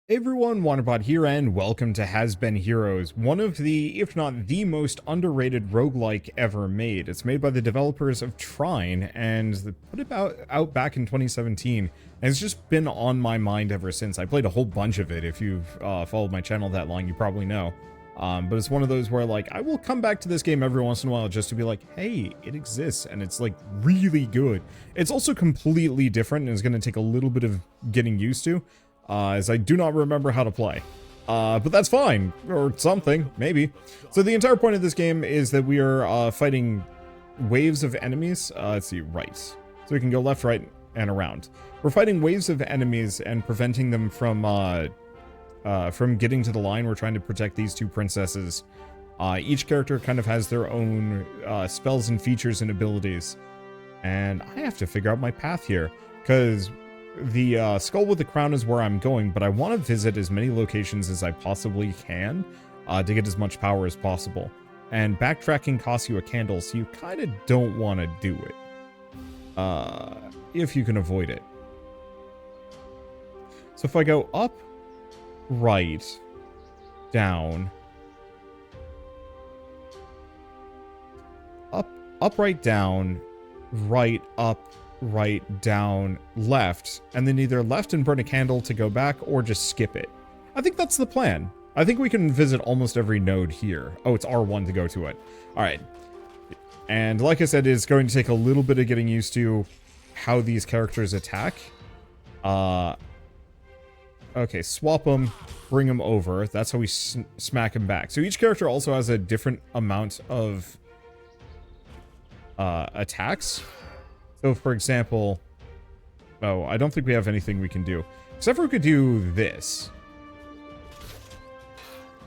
Hey everyone, Wanderbot here, and welcome to Has Been Heroes, one of the, if not the most underrated roguelike ever made. It's made by the developers of Trine, and they put it out back in 2017, and it's just been on my mind ever since. I played a whole bunch of it. If you've followed my channel that long, you probably know. But it's one of those where, like, I will come back to this game every once in a while just to be like, hey, it exists, and it's, like, really good. It's also completely different, and it's going to take a little bit of getting used to. As I do not remember how to play. But that's fine, or something, maybe. So the entire point of this game is that we are fighting waves of enemies. Let's see, right. So we can go left, right, and around. We're fighting waves of enemies and preventing them from getting to the line. We're trying to protect these two princesses. Each character kind of has their own spells and features and abilities. And I have to figure out my path here, because the skull with the crown is where I'm going, but I want to visit as many locations as I possibly can to get as much power as possible. And backtracking costs you a candle, so you kind of don't want to do it. If you can avoid it. So if I go up, right, down, up, right, down, right, up, right, down, left, and then either left and burn a candle to go back, or just skip it. I think that's the plan. I think we can visit almost every node here. Oh, it's R1 to go to it. Alright. And like I said, it's going to take a little bit of getting used to how these characters attack. Okay, swap them, bring them over. That's how we smack them back. So each character also has a different amount of attacks. So, for example, oh, I don't think we have anything we can do. Except for we could do this.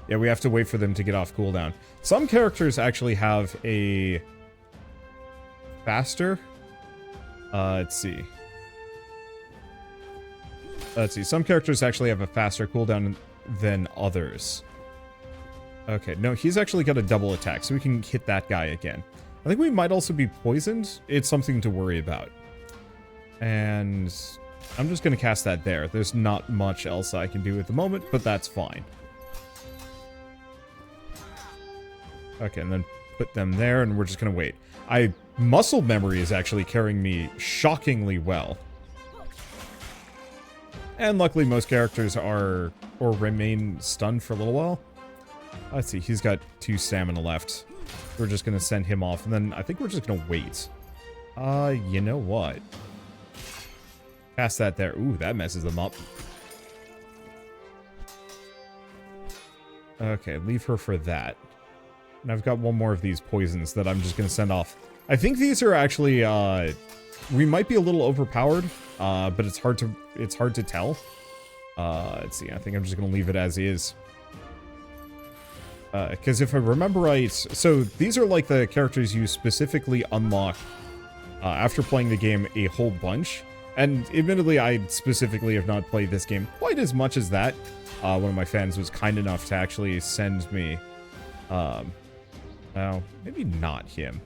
Yeah, we have to wait for them to get off cooldown. Some characters actually have a faster... let's see. Some characters actually have a faster cooldown than others. Okay, no, he's actually got a double attack, so we can hit that guy again. I think we might also be poisoned. It's something to worry about. And I'm just going to cast that there. There's not much else I can do at the moment, but that's fine. Okay, and then put them there, and we're just going to wait. Muscle memory is actually carrying me shockingly well. And luckily most characters are, or remain stunned for a little while. Let's see, he's got 2 stamina left. We're just going to send him off, and then I think we're just going to wait. You know what? Cast that there. Ooh, that messes them up. Okay, leave her for that. And I've got one more of these poisons that I'm just going to send off. I think these are actually, we might be a little overpowered, but it's hard to tell. Let's see, I think I'm just going to leave it as is. Because if I remember right, so these are like the characters you specifically unlock after playing the game a whole bunch. And admittedly, I specifically have not played this game quite as much as that. One of my fans was kind enough to actually send me, oh, maybe not him.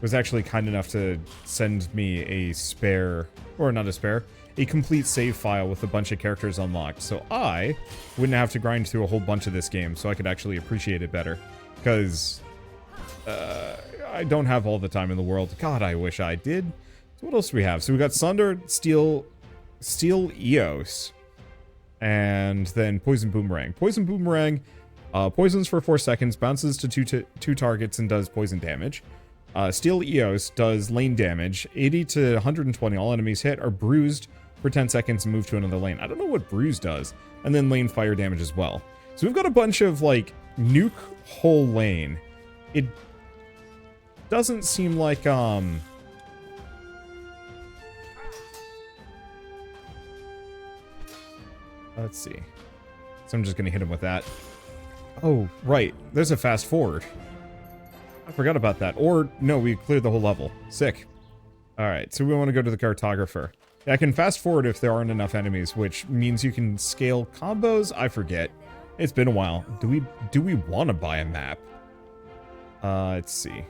Was actually kind enough to send me a spare, or not a spare, a complete save file with a bunch of characters unlocked, so I wouldn't have to grind through a whole bunch of this game, so I could actually appreciate it better. Because I don't have all the time in the world. God, I wish I did. So what else do we have? So we got Sunder, Steel Eos, and then Poison Boomerang. Poison Boomerang poisons for 4 seconds, bounces to two targets, and does poison damage. Steel Eos does lane damage. 80 to 120. All enemies hit are bruised for 10 seconds and move to another lane. I don't know what bruise does. And then lane fire damage as well. So we've got a bunch of, like, nuke whole lane. It doesn't seem like, let's see. So I'm just gonna hit him with that. Oh, right. There's a fast forward. I forgot about that. Or, no, we cleared the whole level. Sick. Alright, so we want to go to the cartographer. Yeah, I can fast forward if there aren't enough enemies, which means you can scale combos? I forget. It's been a while. Do we want to buy a map? Let's see.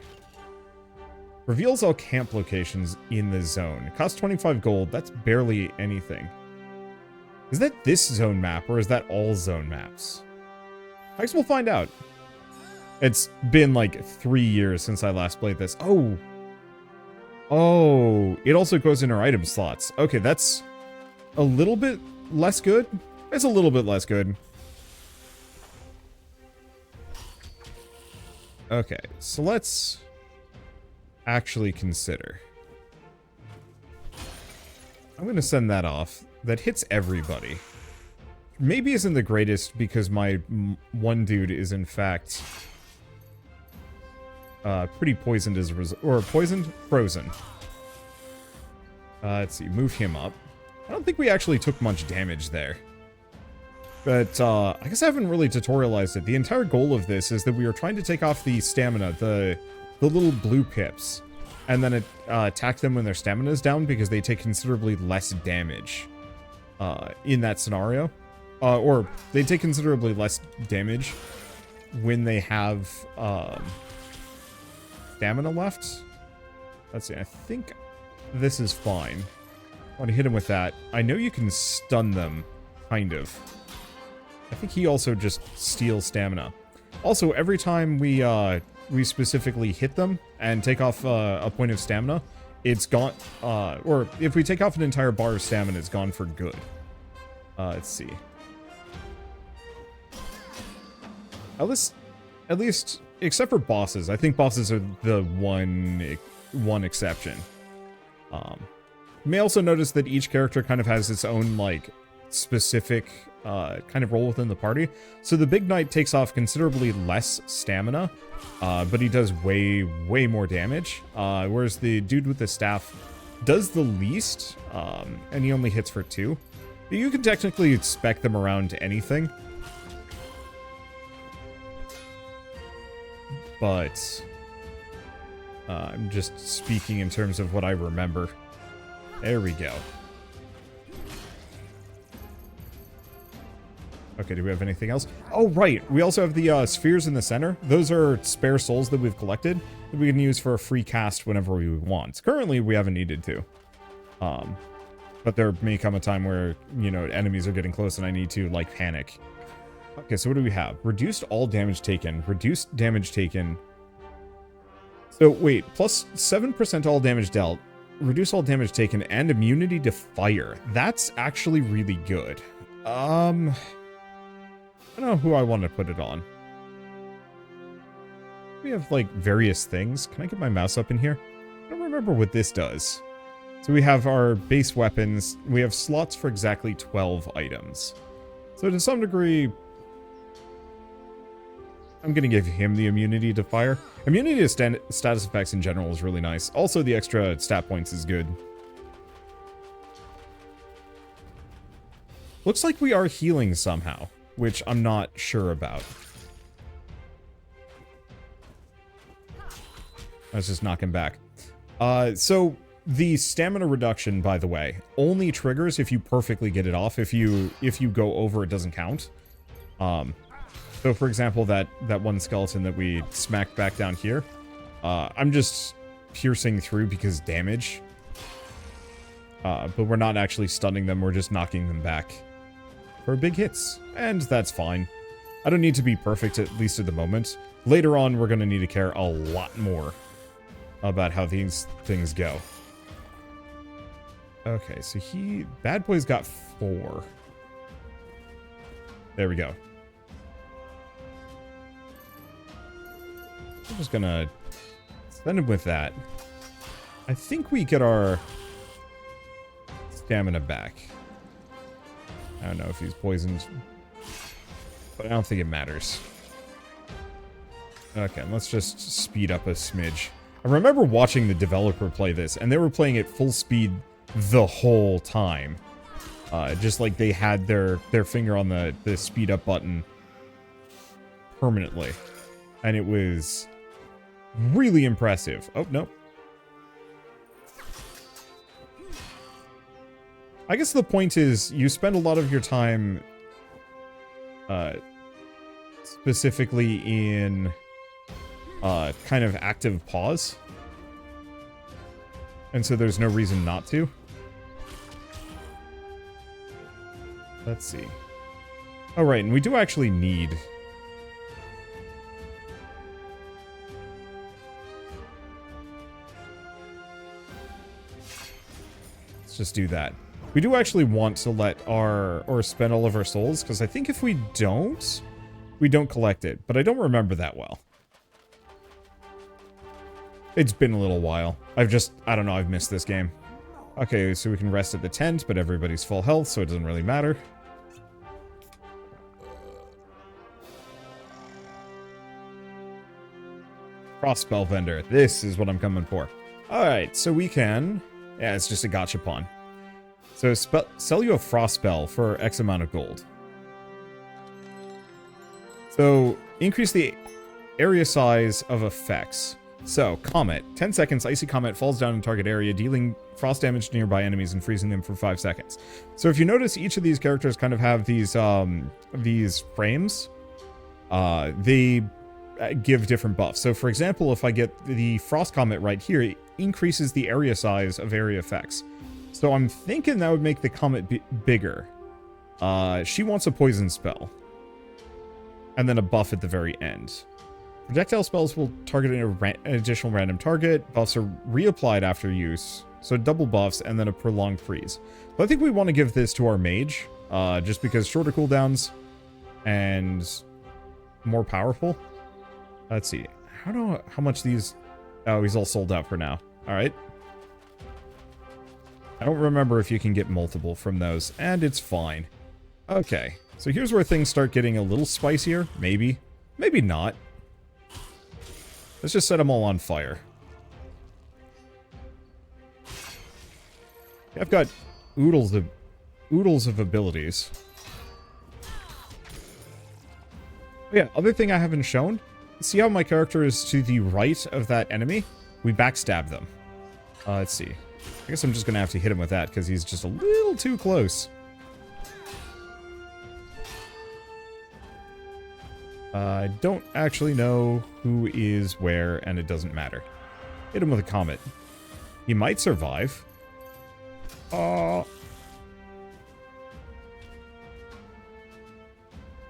Reveals all camp locations in the zone. It costs 25 gold. That's barely anything. Is that this zone map, or is that all zone maps? I guess we'll find out. It's been like 3 years since I last played this. Oh! Oh, it also goes in our item slots. Okay, that's a little bit less good. It's a little bit less good. Okay, so let's actually consider. I'm going to send that off. That hits everybody. Maybe isn't the greatest because my one dude is in fact pretty poisoned as a result. Or poisoned? Frozen. Let's see, move him up. I don't think we actually took much damage there. But, I guess I haven't really tutorialized it. The entire goal of this is that we are trying to take off the stamina, the little blue pips, and then attack them when their stamina is down because they take considerably less damage in that scenario. Or they take considerably less damage when they have stamina left. Let's see, I think this is fine. I want to hit him with that. I know you can stun them, kind of. I think he also just steals stamina. Also, every time we specifically hit them and take off a point of stamina, it's gone, or if we take off an entire bar of stamina, it's gone for good. Let's see. At least, except for bosses. I think bosses are the one exception. You may also notice that each character kind of has its own, like, specific kind of role within the party. So the Big Knight takes off considerably less stamina, but he does way more damage. Whereas the dude with the staff does the least, and he only hits for 2. But you can technically spec them around anything. But I'm just speaking in terms of what I remember. There we go. Okay, do we have anything else? Oh, right. We also have the spheres in the center. Those are spare souls that we've collected that we can use for a free cast whenever we want. Currently, we haven't needed to. But there may come a time where, you know, enemies are getting close and I need to, like, panic. Okay, so what do we have? Reduced all damage taken. Reduced damage taken. So, wait. Plus 7% all damage dealt. Reduce all damage taken and immunity to fire. That's actually really good. I don't know who I want to put it on. We have, like, various things. Can I get my mouse up in here? I don't remember what this does. So we have our base weapons. We have slots for exactly 12 items. So to some degree, I'm going to give him the immunity to fire. Immunity to status effects in general is really nice. Also, the extra stat points is good. Looks like we are healing somehow, which I'm not sure about. Let's just knock him back. So the stamina reduction, by the way, only triggers if you perfectly get it off. If you go over, it doesn't count. So for example, that one skeleton that we smacked back down here, I'm just piercing through because damage. But we're not actually stunning them, we're just knocking them back for big hits, and that's fine. I don't need to be perfect, at least at the moment. Later on, we're going to need to care a lot more about how these things go. Okay, so Bad Boy's got 4. There we go. I'm just gonna send him with that. I think we get our stamina back. I don't know if he's poisoned, but I don't think it matters. Okay, let's just speed up a smidge. I remember watching the developer play this, and they were playing at full speed the whole time. Just like they had their finger on the speed up button permanently. And it was really impressive. Oh, no. I guess the point is, you spend a lot of your time specifically in kind of active pause. And so there's no reason not to. Let's see. Oh, right, and we do actually need... Let's just do that. We do actually want to let or spend all of our souls, because I think if we don't collect it. But I don't remember that well. It's been a little while. I don't know, I've missed this game. Okay, so we can rest at the tent, but everybody's full health, so it doesn't really matter. Frost spell vendor. This is what I'm coming for. Alright, so we can... Yeah, it's just a gachapon. So sell you a frost spell for X amount of gold. So increase the area size of effects. So, Comet. 10 seconds, Icy Comet falls down in target area, dealing frost damage to nearby enemies and freezing them for 5 seconds. So if you notice, each of these characters kind of have these frames. They give different buffs. So for example, if I get the Frost Comet right here, it increases the area size of area effects. So I'm thinking that would make the Comet bigger. She wants a poison spell. And then a buff at the very end. Projectile spells will target an additional random target. Buffs are reapplied after use. So double buffs and then a prolonged freeze. But I think we want to give this to our mage. Just because shorter cooldowns and more powerful. Let's see. I don't know how much these... Oh, he's all sold out for now. Alright. I don't remember if you can get multiple from those. And it's fine. Okay. So here's where things start getting a little spicier. Maybe. Maybe not. Let's just set them all on fire. I've got oodles of abilities. Yeah, other thing I haven't shown. See how my character is to the right of that enemy? We backstab them. Let's see. I guess I'm just going to have to hit him with that because he's just a little too close. I don't actually know who is where, and it doesn't matter. Hit him with a comet. He might survive.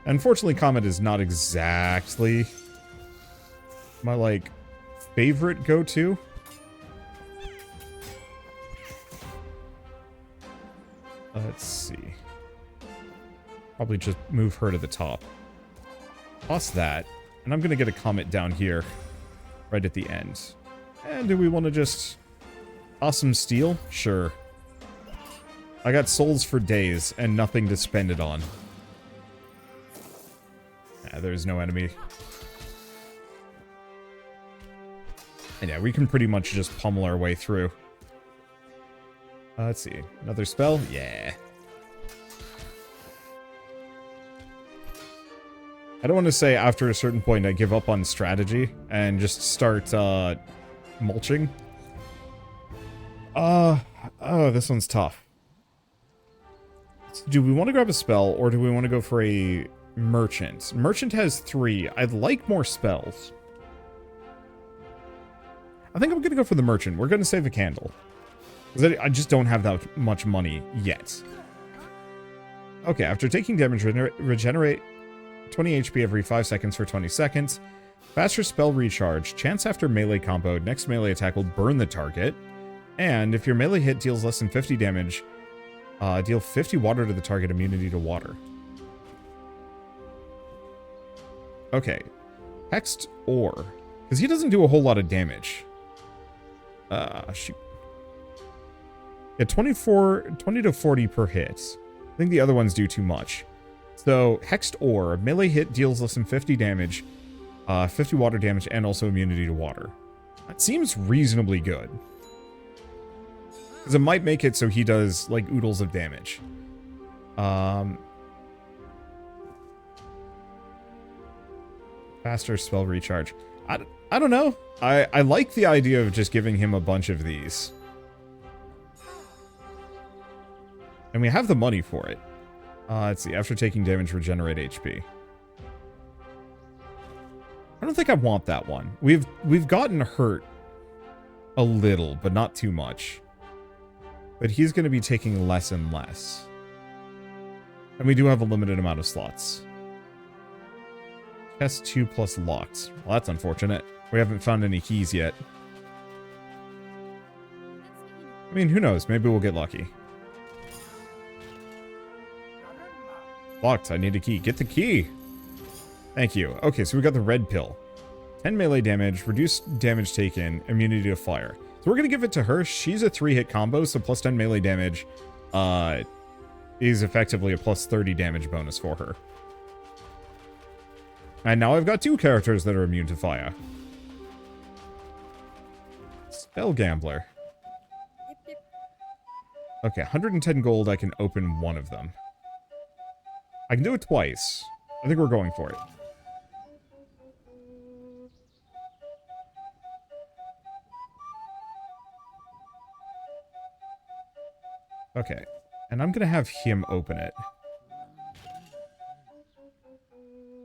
Unfortunately, comet is not exactly my, like, favorite go-to. Let's see. Probably just move her to the top. Toss that. And I'm going to get a comet down here. Right at the end. And do we want to just toss some steel? Sure. I got souls for days and nothing to spend it on. There's no enemy. And yeah, we can pretty much just pummel our way through. Let's see. Another spell? Yeah. I don't want to say after a certain point I give up on strategy and just start mulching. Oh, this one's tough. Do we want to grab a spell or do we want to go for a merchant? Merchant has 3. I'd like more spells. I think I'm going to go for the merchant. We're going to save a candle. I just don't have that much money yet. Okay, after taking damage, regenerate 20 HP every 5 seconds for 20 seconds. Faster spell recharge. Chance after melee combo. Next melee attack will burn the target. And if your melee hit deals less than 50 damage, deal 50 water to the target, immunity to water. Okay. Hexed Ore. Because he doesn't do a whole lot of damage. Shoot. Yeah, 20 to 40 per hit. I think the other ones do too much. So, Hexed Ore. Melee hit deals less than 50 damage, 50 water damage, and also immunity to water. That seems reasonably good. Because it might make it so he does, like, oodles of damage. Faster spell recharge. I don't know. I like the idea of just giving him a bunch of these. And we have the money for it. Let's see. After taking damage, regenerate HP. I don't think I want that one. We've gotten hurt a little, but not too much. But he's going to be taking less and less. And we do have a limited amount of slots. Chest 2 plus locked. Well, that's unfortunate. We haven't found any keys yet. I mean, who knows? Maybe we'll get lucky. Locked. I need a key. Get the key! Thank you. Okay, so we got the red pill. 10 melee damage, reduced damage taken, immunity to fire. So we're gonna give it to her. She's a 3-hit combo, so plus 10 melee damage is effectively a plus 30 damage bonus for her. And now I've got 2 characters that are immune to fire. Spell Gambler. Okay, 110 gold, I can open one of them. I can do it twice. I think we're going for it. Okay, and I'm gonna have him open it.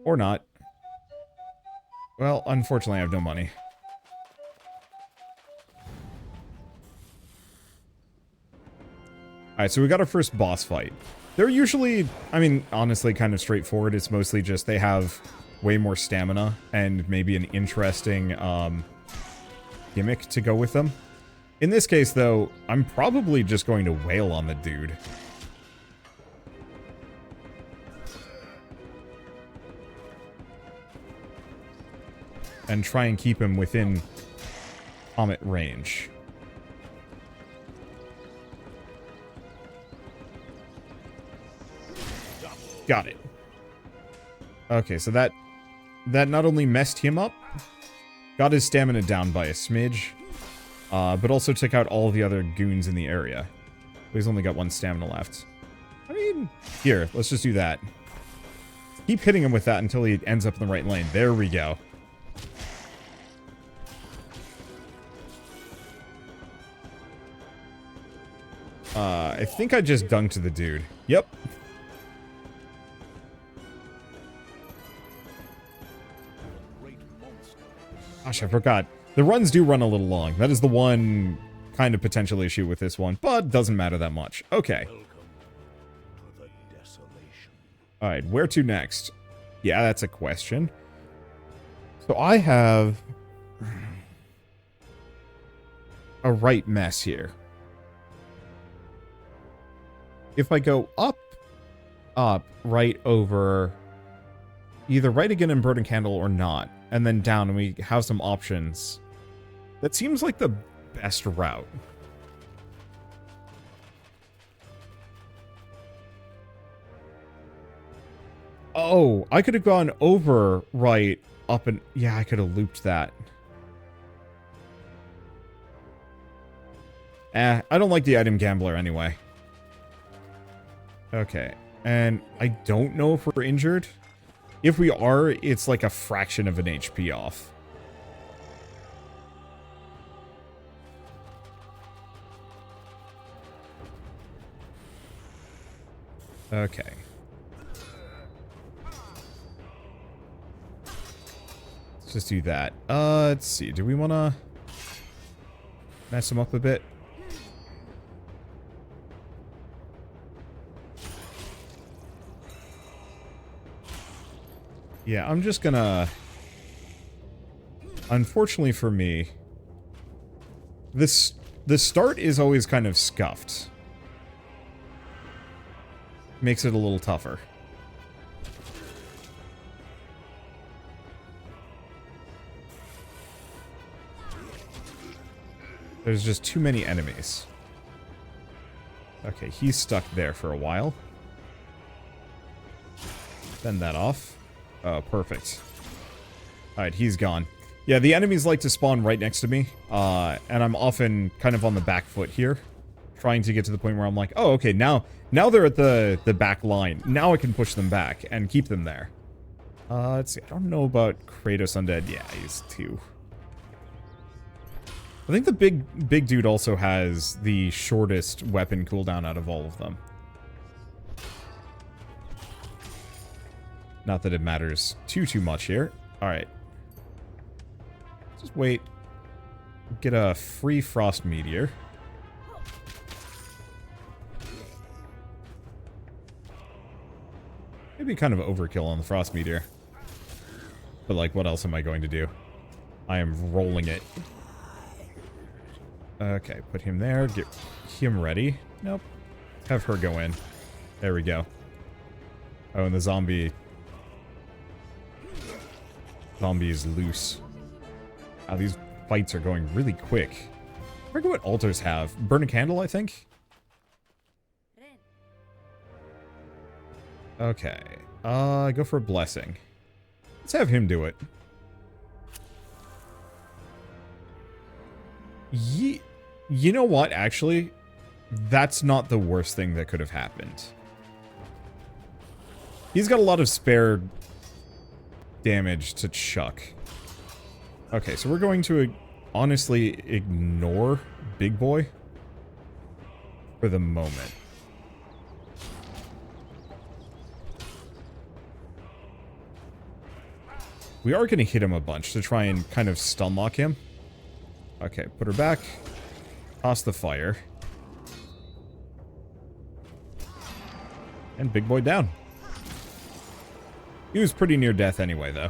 Or not. Well, unfortunately I have no money. Alright, so we got our first boss fight. They're usually, I mean, honestly kind of straightforward. It's mostly just they have way more stamina and maybe an interesting gimmick to go with them. In this case, though, I'm probably just going to wail on the dude. And try and keep him within comet range. Got it. Okay, so that not only messed him up, got his stamina down by a smidge, but also took out all the other goons in the area. He's only got 1 stamina left. I mean, here, let's just do that. Keep hitting him with that until he ends up in the right lane. There we go. I think I just dunked the dude. Yep. Gosh, I forgot. The runs do run a little long. That is the one kind of potential issue with this one, but doesn't matter that much. Okay. Alright, where to next? Yeah, that's a question. So I have a right mess here. If I go up, right over either right again in Burning Candle or not, and then down and we have some options, that seems like the best route. Oh, I could have gone over right up and... yeah, I could have looped that. I don't like the item gambler anyway. Okay, and I don't know if we're injured. If we are, it's like a fraction of an HP off. Okay. Let's just do that. Let's see. Do we want to mess him up a bit? Yeah, I'm just gonna... unfortunately for me, the start is always kind of scuffed. Makes it a little tougher. There's just too many enemies. Okay, he's stuck there for a while. Fend that off. Oh, perfect. Alright, he's gone. Yeah, the enemies like to spawn right next to me, and I'm often kind of on the back foot here, trying to get to the point where I'm like, oh, okay, now they're at the back line. Now I can push them back and keep them there. Let's see, I don't know about Kratos Undead. Yeah, he's 2. I think the big dude also has the shortest weapon cooldown out of all of them. Not that it matters too much here. Alright. Just wait. Get a free Frost Meteor. Maybe kind of overkill on the Frost Meteor. But, like, what else am I going to do? I am rolling it. Okay, put him there. Get him ready. Nope. Have her go in. There we go. Oh, and the zombie... Zombie is loose. Wow, these fights are going really quick. I forget what altars have. Burn a candle, I think? Okay. Go for a blessing. Let's have him do it. You know what, actually? That's not the worst thing that could have happened. He's got a lot of spare damage to chuck. Okay, so we're going to honestly ignore Big Boy for the moment. We are going to hit him a bunch to try and kind of stun lock him. Okay, put her back. Toss the fire. And Big Boy down. He was pretty near death anyway, though.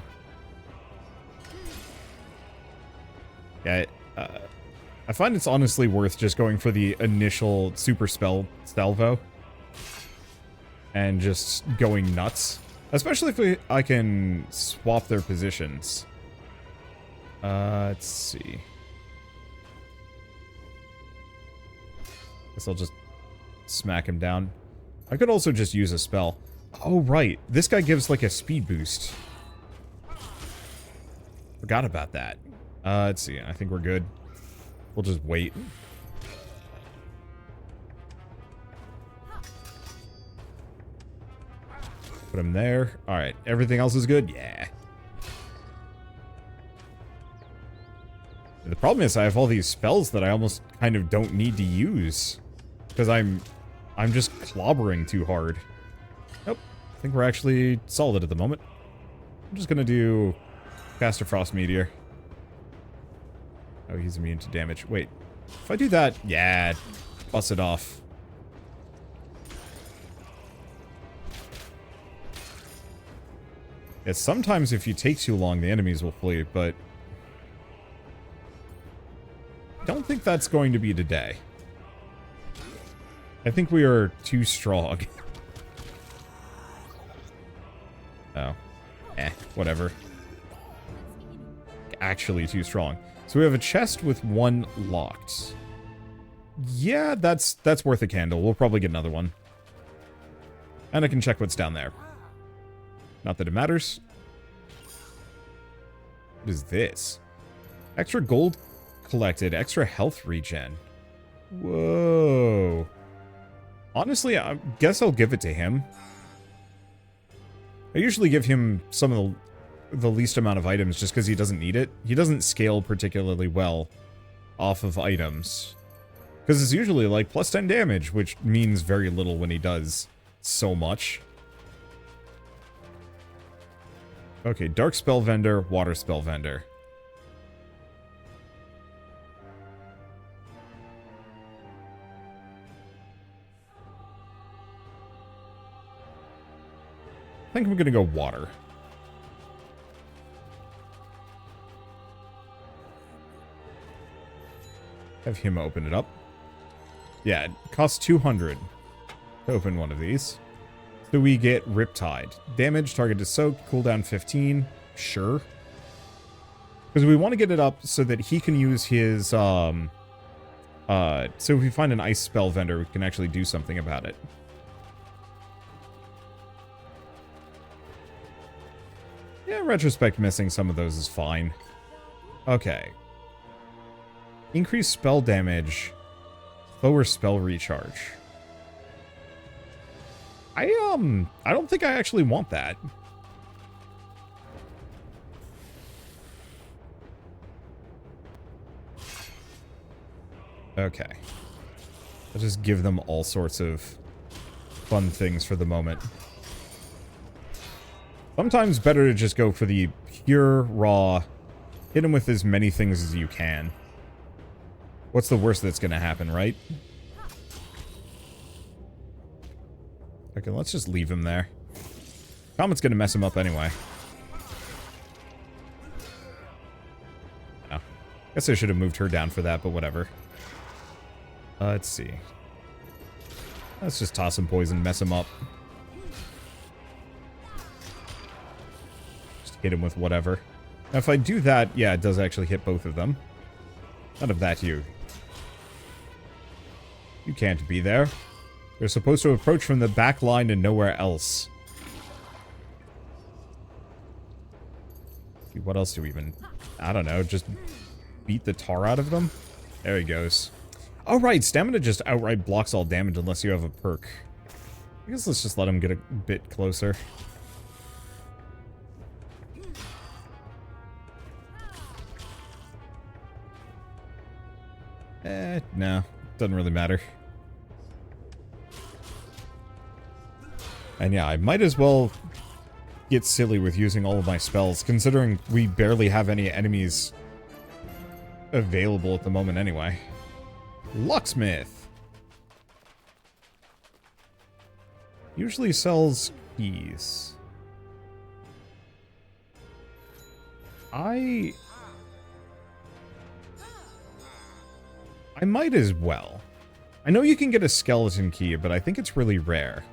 Yeah, I find it's honestly worth just going for the initial super spell salvo. And just going nuts. Especially if I can swap their positions. Let's see. Guess I'll just smack him down. I could also just use a spell. Oh, right. This guy gives, like, a speed boost. Forgot about that. Let's see. I think we're good. We'll just wait. Put him there. Alright. Everything else is good? Yeah. The problem is I have all these spells that I almost kind of don't need to use. Because I'm just clobbering too hard. Nope. I think we're actually solid at the moment. I'm just gonna do Faster Frost Meteor. Oh, he's immune to damage. Wait. If I do that, yeah, bust it off. Yeah, sometimes if you take too long, the enemies will flee, but I don't think that's going to be today. I think we are too strong. Oh. Whatever. Actually too strong. So we have a chest with one locked. Yeah, that's worth a candle. We'll probably get another one. And I can check what's down there. Not that it matters. What is this? Extra gold collected. Extra health regen. Whoa. Honestly, I guess I'll give it to him. I usually give him some of the least amount of items just because he doesn't need it. He doesn't scale particularly well off of items. Because it's usually like plus 10 damage, which means very little when he does so much. Okay, Dark Spell Vendor, Water Spell Vendor. I think I'm gonna go water. Have him open it up. Yeah, it costs 200 to open one of these. So we get Riptide. Damage, target is soaked, cooldown 15. Sure. Because we want to get it up so that he can use his, so if we find an ice spell vendor, we can actually do something about it. Yeah, in retrospect, missing some of those is fine. Okay. Increased spell damage. Lower spell recharge. I don't think I actually want that. Okay. I'll just give them all sorts of fun things for the moment. Sometimes better to just go for the pure, raw, hit him with as many things as you can. What's the worst that's gonna happen, right? Okay, let's just leave him there. Comet's gonna mess him up anyway. Oh. Guess I should have moved her down for that, but whatever. Let's see. Let's just toss some poison, mess him up. Just hit him with whatever. Now, if I do that, yeah, it does actually hit both of them. None of that, you. You can't be there. You're supposed to approach from the back line and nowhere else. See, what else do we even... I don't know, just beat the tar out of them? There he goes. Oh, right, stamina just outright blocks all damage unless you have a perk. I guess let's just let him get a bit closer. No. Doesn't really matter. And yeah, I might as well get silly with using all of my spells, considering we barely have any enemies available at the moment anyway. Locksmith. Usually sells keys. I might as well. I know you can get a skeleton key, but I think it's really rare.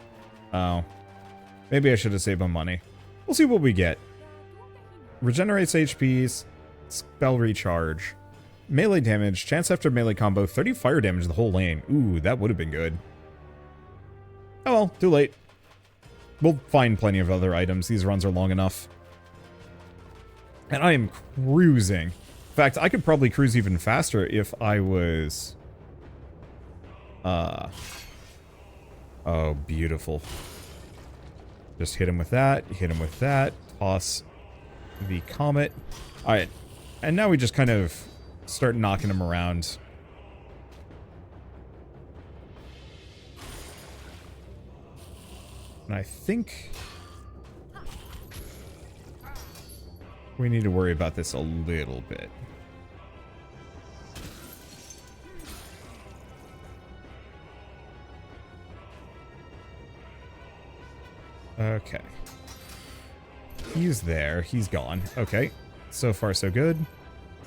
Oh. Maybe I should have saved my money. We'll see what we get. Regenerates HPs. Spell recharge. Melee damage. Chance after melee combo. 30 fire damage the whole lane. Ooh, that would have been good. Oh well, too late. We'll find plenty of other items. These runs are long enough. And I am cruising. In fact, I could probably cruise even faster if I was... Oh, beautiful. Just hit him with that, toss the comet. Alright, and now we just kind of start knocking him around. And I think... we need to worry about this a little bit. Okay. He's there. He's gone. Okay. So far, so good.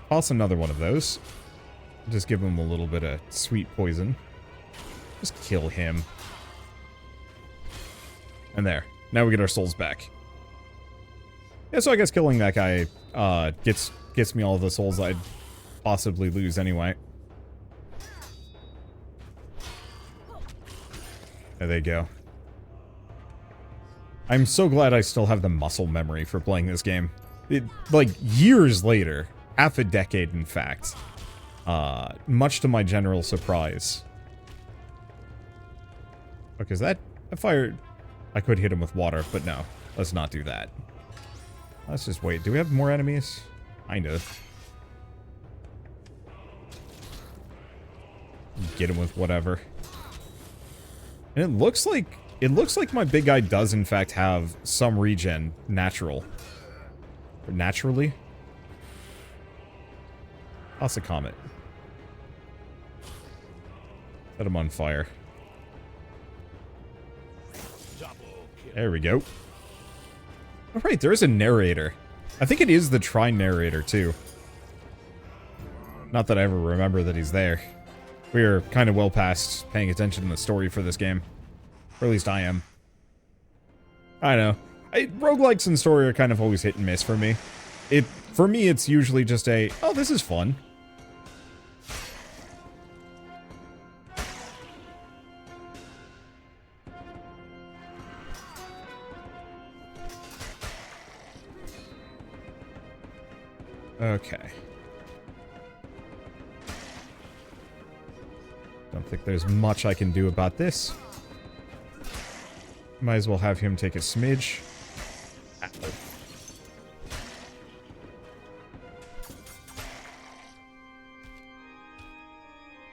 Toss another one of those. Just give him a little bit of sweet poison. Just kill him. And there. Now we get our souls back. Yeah, so I guess killing that guy gets me all the souls I'd possibly lose anyway. There they go. I'm so glad I still have the muscle memory for playing this game. Like, years later. Half a decade, in fact. Much to my general surprise. Okay, is that a fire? I could hit him with water, but no. Let's not do that. Let's just wait. Do we have more enemies? Kind of. Get him with whatever. And it looks like my big guy does in fact have some regen naturally. Toss a comet. Set him on fire. There we go. Alright, there is a narrator. I think it is the Trine narrator, too. Not that I ever remember that he's there. We are kind of well past paying attention to the story for this game. Or at least I am. I know. Roguelikes and story are kind of always hit and miss for me. For me, it's usually just a, oh, this is fun. Okay. Don't think there's much I can do about this. Might as well have him take a smidge. Ow.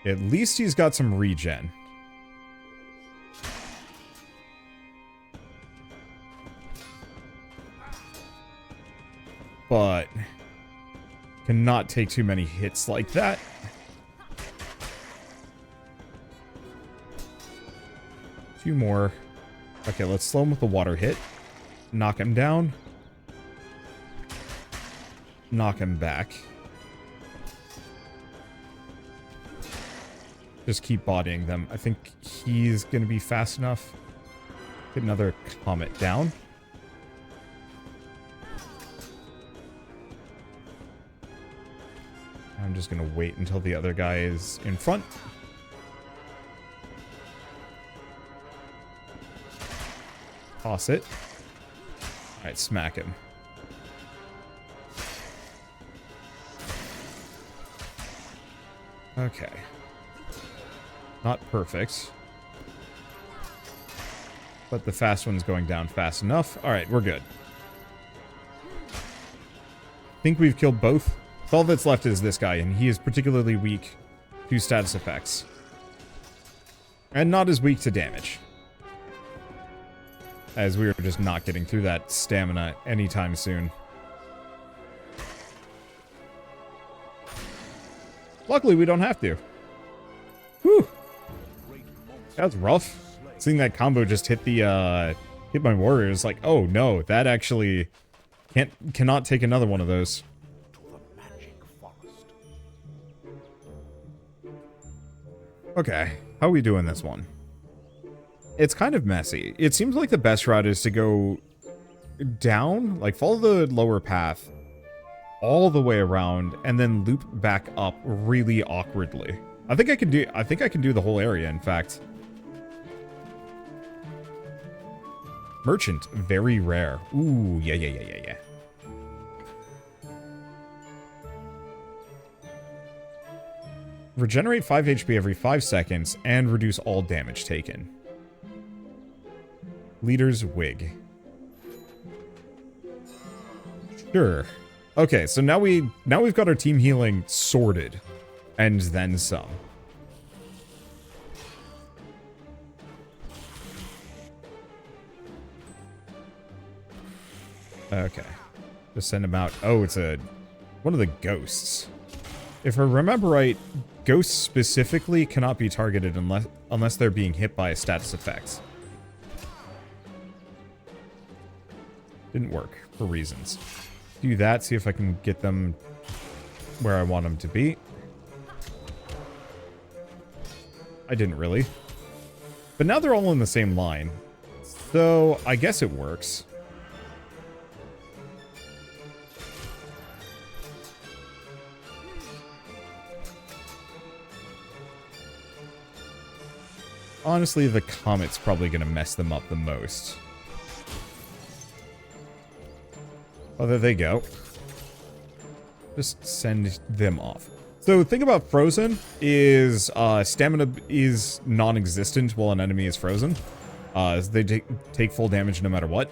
At least he's got some regen. But cannot take too many hits like that. Few more. Okay, let's slow him with the water hit. Knock him down. Knock him back. Just keep bodying them. I think he's going to be fast enough. Get another comet down. I'm just going to wait until the other guy is in front. Toss it. Alright, smack him. Okay. Not perfect. But the fast one's going down fast enough. Alright, we're good. I think we've killed both. All that's left is this guy, and he is particularly weak to status effects. And not as weak to damage. As we are just not getting through that stamina anytime soon. Luckily, we don't have to. Whew. That was rough. Seeing that combo just hit the, hit my warrior is like, oh no, that actually cannot take another one of those. Okay, how are we doing this one? It's kind of messy. It seems like the best route is to go down, like follow the lower path all the way around and then loop back up really awkwardly. I think I can do the whole area, in fact. Merchant, very rare. Ooh, yeah. Regenerate 5 HP every 5 seconds and reduce all damage taken. Leader's wig. Sure. Okay, so now we've got our team healing sorted. And then some. Okay. Just send him out. Oh, it's one of the ghosts. If I remember right, ghosts specifically cannot be targeted unless they're being hit by a status effect. Didn't work for reasons. Do that, see if I can get them where I want them to be. I didn't really. But now they're all in the same line. So I guess it works. Honestly, the comet's probably going to mess them up the most. Oh, there they go. Just send them off. So the thing about frozen is stamina is non-existent while an enemy is frozen. They take full damage no matter what.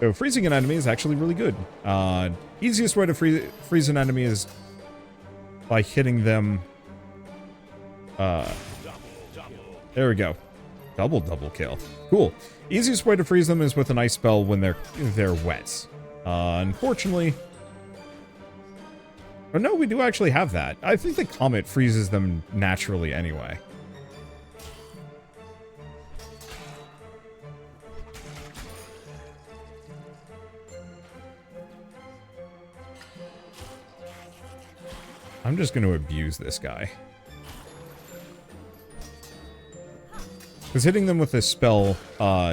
So freezing an enemy is actually really good. Easiest way to freeze an enemy is by hitting them. There we go. Double kill. Cool. Easiest way to freeze them is with an ice spell when they're wet. Unfortunately... Oh no, we do actually have that. I think the comet freezes them naturally anyway. I'm just going to abuse this guy. Because hitting them with this spell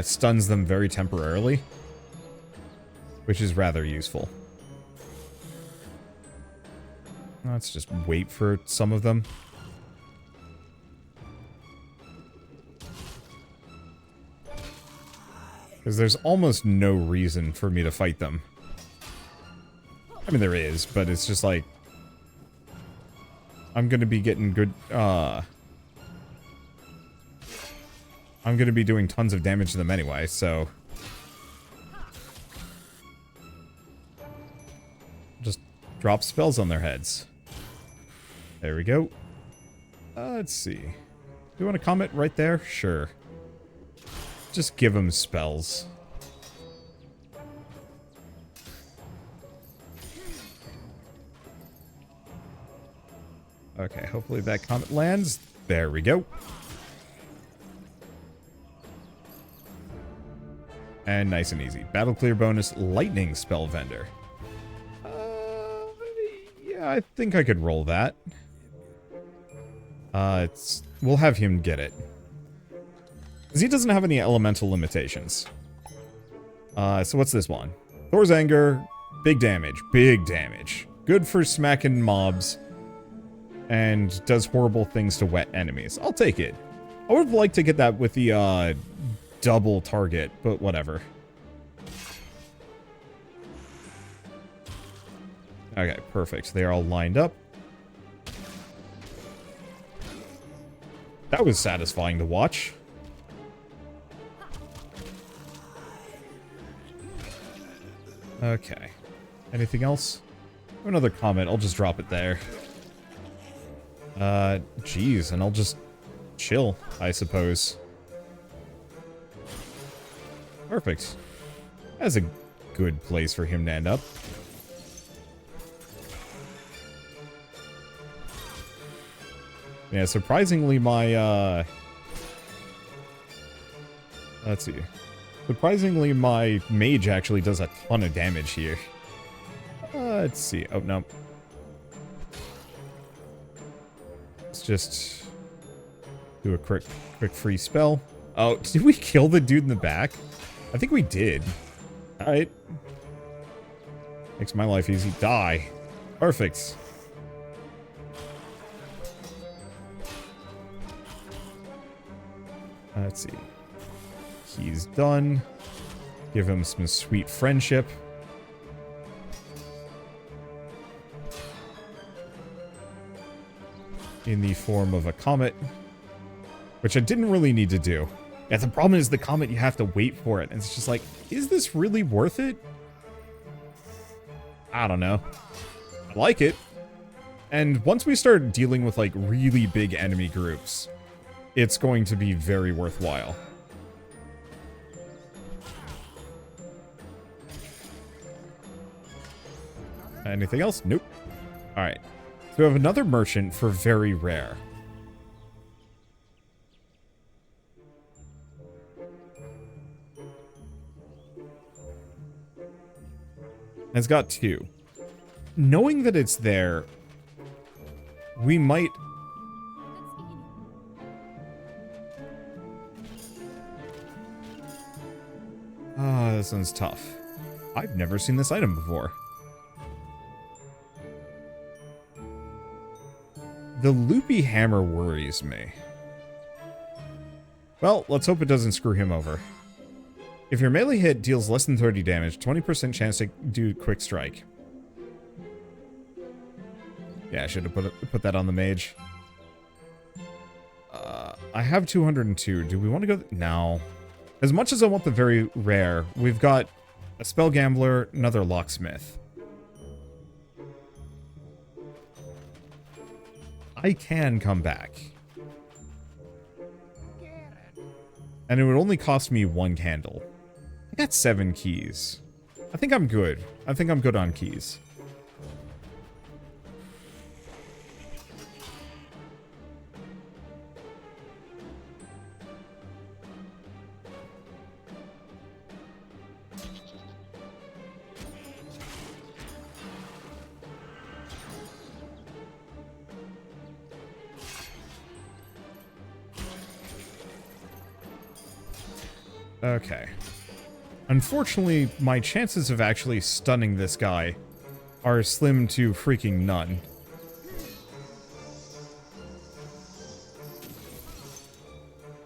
stuns them very temporarily. Which is rather useful. Let's just wait for some of them. Because there's almost no reason for me to fight them. I mean, there is, but it's just like... I'm gonna be getting good, I'm gonna be doing tons of damage to them anyway, so... Just drop spells on their heads. There we go. Let's see. Do you want a comet right there? Sure. Just give them spells. Okay, hopefully that comet lands. There we go. And nice and easy. Battle clear bonus, lightning spell vendor. Yeah, I think I could roll that. We'll have him get it. Because he doesn't have any elemental limitations. So what's this one? Thor's Anger, big damage, big damage. Good for smacking mobs. And does horrible things to wet enemies. I'll take it. I would have liked to get that with the, double target, but whatever. Okay, perfect. They're all lined up. That was satisfying to watch. Okay. Anything else? Another comment. I'll just drop it there. Geez, and I'll just chill, I suppose. Perfect. That's a good place for him to end up. Yeah, surprisingly my, let's see. Surprisingly, my mage actually does a ton of damage here. Let's see. Oh, no. Let's just do a quick free spell. Oh, did we kill the dude in the back? I think we did. Alright. Makes my life easy. Die. Perfect. Let's see. He's done. Give him some sweet friendship. In the form of a comet. Which I didn't really need to do. Yeah, the problem is the comet, you have to wait for it. And it's just like, is this really worth it? I don't know. I like it. And once we start dealing with, like, really big enemy groups, it's going to be very worthwhile. Anything else? Nope. Alright. So we have another merchant for very rare. It's got 2. Knowing that it's there, we might... Ah, this one's tough. I've never seen this item before. The loopy hammer worries me. Well, let's hope it doesn't screw him over. If your melee hit deals less than 30 damage, 20% chance to do quick strike. Yeah, I should have put that on the mage. I have 202. Do we want to go? No. As much as I want the very rare, we've got a spell gambler, another locksmith. I can come back. And it would only cost me 1 candle. I got 7 keys. I think I'm good. I think I'm good on keys. Okay. Unfortunately, my chances of actually stunning this guy are slim to freaking none.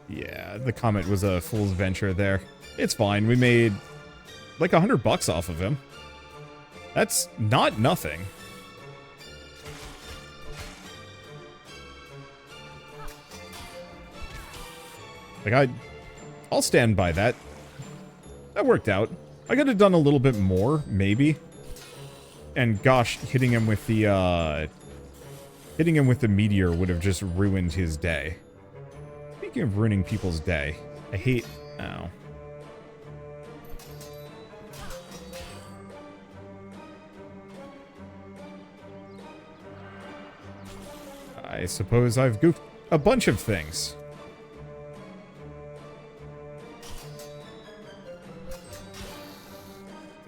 Yeah, the comet was a fool's venture there. It's fine. We made like $100 off of him. That's not nothing. Like, I'll stand by that. That worked out. I could have done a little bit more, maybe. And gosh, hitting him with the meteor would have just ruined his day. Speaking of ruining people's day, I hate... Ow. I suppose I've goofed a bunch of things.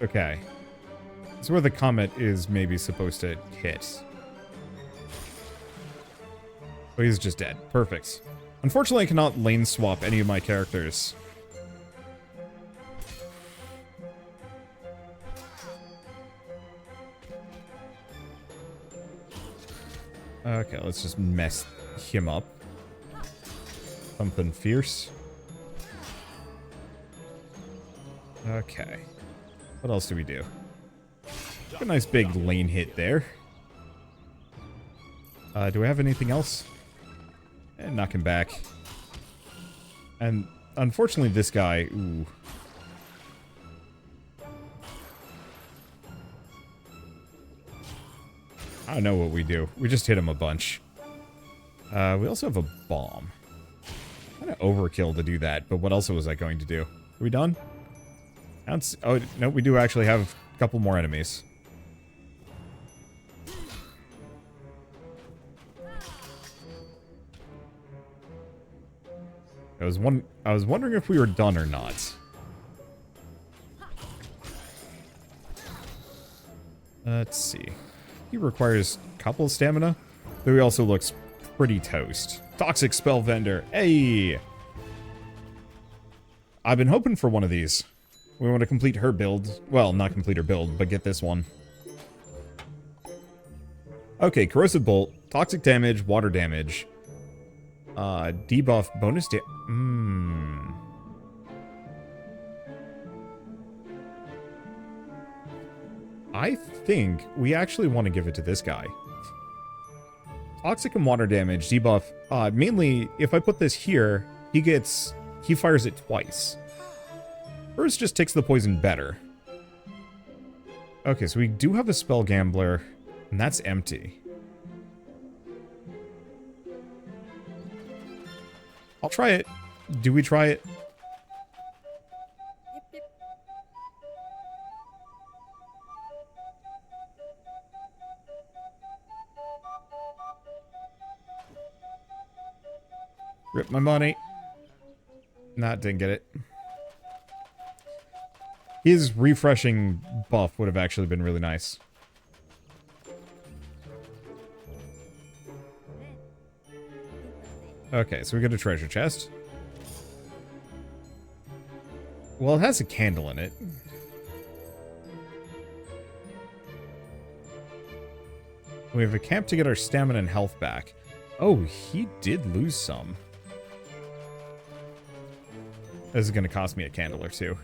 Okay. That's where the comet is maybe supposed to hit. Oh, he's just dead. Perfect. Unfortunately, I cannot lane swap any of my characters. Okay, let's just mess him up. Something fierce. Okay. What else do we do? A nice big lane hit there. Do we have anything else? And knock him back. And unfortunately this guy, ooh. I don't know what we do. We just hit him a bunch. We also have a bomb. Kind of overkill to do that, but what else was I going to do? Are we done? Oh, no, we do actually have a couple more enemies. I was wondering if we were done or not. Let's see. He requires a couple of stamina, though he also looks pretty toast. Toxic Spell Vendor. Hey! I've been hoping for one of these. We want to complete her build. Well, not complete her build, but get this one. Okay, Corrosive Bolt, Toxic Damage, Water Damage. Debuff, bonus I think we actually want to give it to this guy. Toxic and water damage, debuff. Mainly, if I put this here, he fires it twice. Hers just takes the poison better. Okay, so we do have a Spell Gambler, and that's empty. I'll try it. Do we try it? Rip my money. Nah, didn't get it. His refreshing buff would have actually been really nice. Okay, so we got a treasure chest. Well, it has a candle in it. We have a camp to get our stamina and health back. Oh, he did lose some. This is going to cost me a candle or two.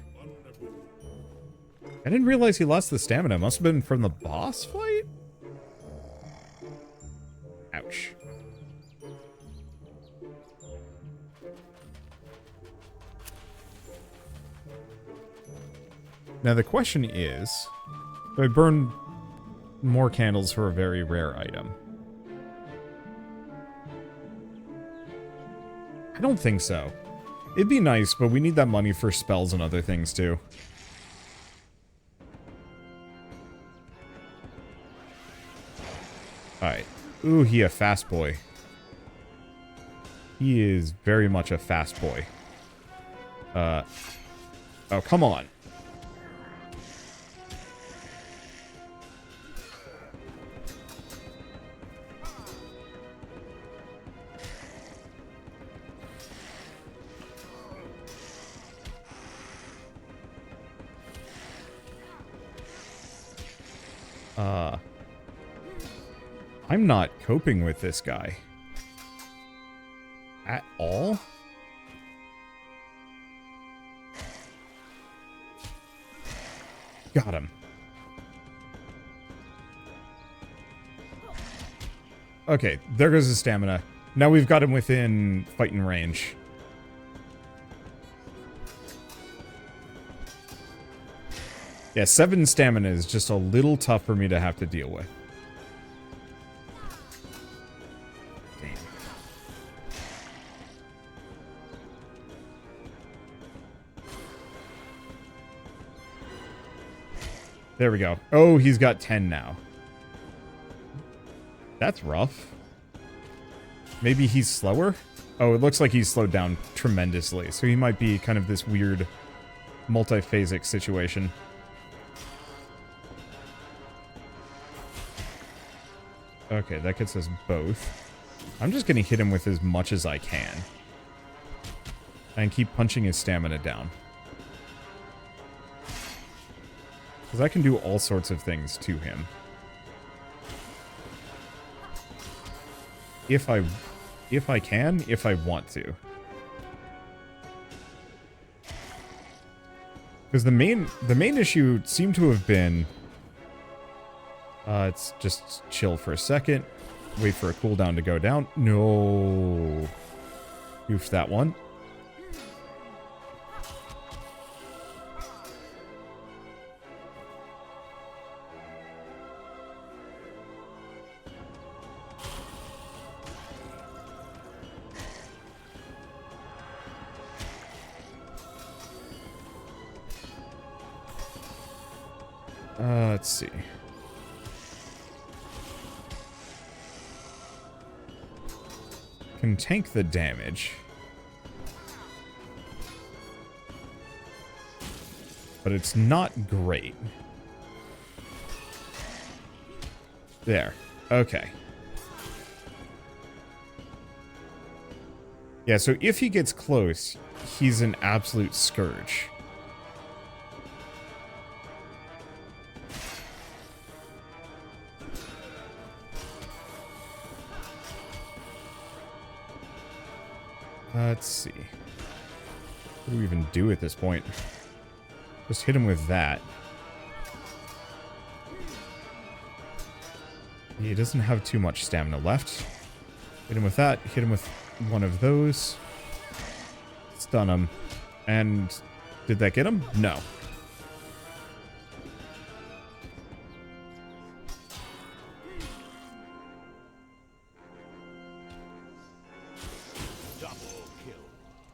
I didn't realize he lost the stamina. Must have been from the boss fight? Ouch. Now the question is, do I burn more candles for a very rare item? I don't think so. It'd be nice, but we need that money for spells and other things too. Alright. Ooh, he a fast boy. He is very much a fast boy. Oh, come on. I'm not coping with this guy. At all? Got him. Okay, there goes his stamina. Now we've got him within fighting range. Yeah, 7 stamina is just a little tough for me to have to deal with. Damn. There we go. Oh, he's got 10 now. That's rough. Maybe he's slower? Oh, it looks like he's slowed down tremendously. So he might be kind of this weird multiphasic situation. Okay, that gets us both. I'm just going to hit him with as much as I can. And keep punching his stamina down. Because I can do all sorts of things to him. If I can, if I want to. Because the main issue seemed to have been... let's just chill for a second. Wait for a cooldown to go down. No. Oof, that one. Let's see. Can tank the damage. But it's not great. There. Okay. Yeah, so if he gets close, he's an absolute scourge. Let's see. What do we even do at this point? Just hit him with that. He doesn't have too much stamina left. Hit him with that. Hit him with one of those. Stun him. And did that get him? No.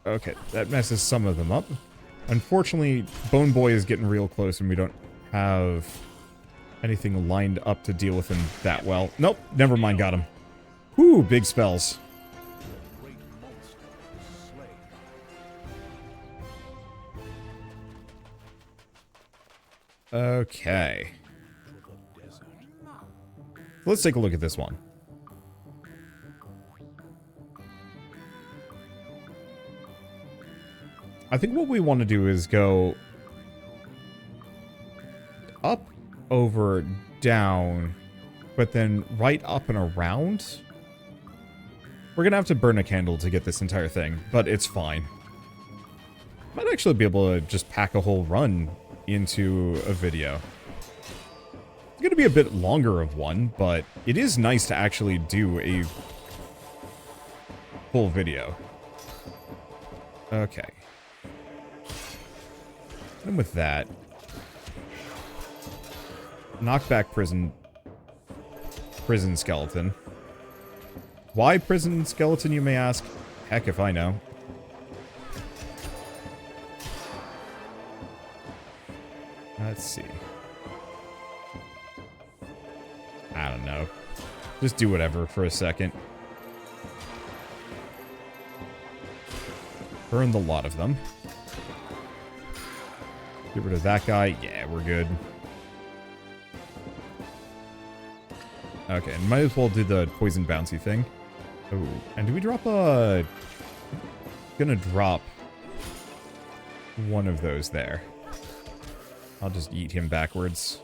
Okay, that messes some of them up. Unfortunately, Bone Boy is getting real close and we don't have anything lined up to deal with him that well. Nope, never mind, got him. Whoo, big spells. Okay. Let's take a look at this one. I think what we want to do is go up, over, down, but then right up and around. We're going to have to burn a candle to get this entire thing, but it's fine. Might actually be able to just pack a whole run into a video. It's going to be a bit longer of one, but it is nice to actually do a full video. Okay. And with that, knock back prison skeleton. Why prison skeleton, you may ask? Heck if I know. Let's see. I don't know. Just do whatever for a second. Burn the lot of them. Get rid of that guy. Yeah, we're good. Okay, and might as well do the poison bouncy thing. Oh, and do we drop a... Gonna drop one of those there. I'll just eat him backwards.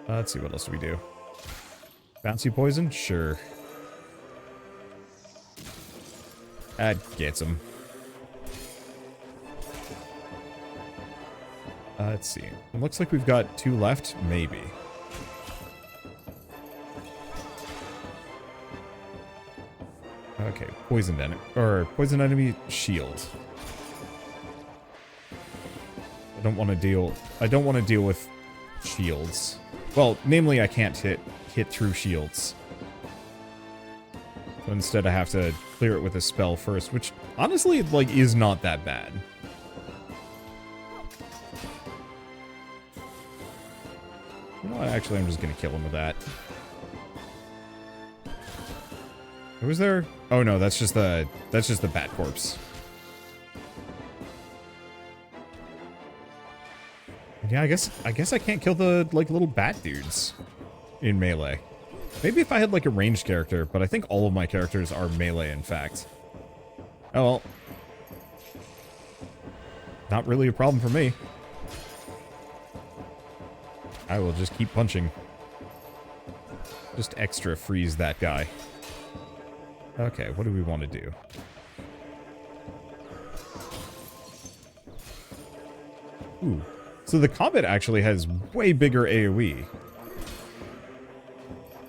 Let's see, what else do we do? Bouncy poison? Sure. That gets him. Let's see. It looks like we've got 2 left. Maybe. Okay, poisoned enemy. Or poison enemy shield. I don't want to deal with shields. Well, namely I can't hit through shields. So instead I have to clear it with a spell first, which honestly like is not that bad. You know what? Actually, I'm just gonna kill him with that. Who was there? Oh no, that's just the bat corpse. Yeah, I guess I can't kill the like little bat dudes in melee. Maybe if I had like a ranged character, but I think all of my characters are melee, in fact. Oh well. Not really a problem for me. I will just keep punching. Just extra freeze that guy. Okay, what do we want to do? Ooh. So the Comet actually has way bigger AoE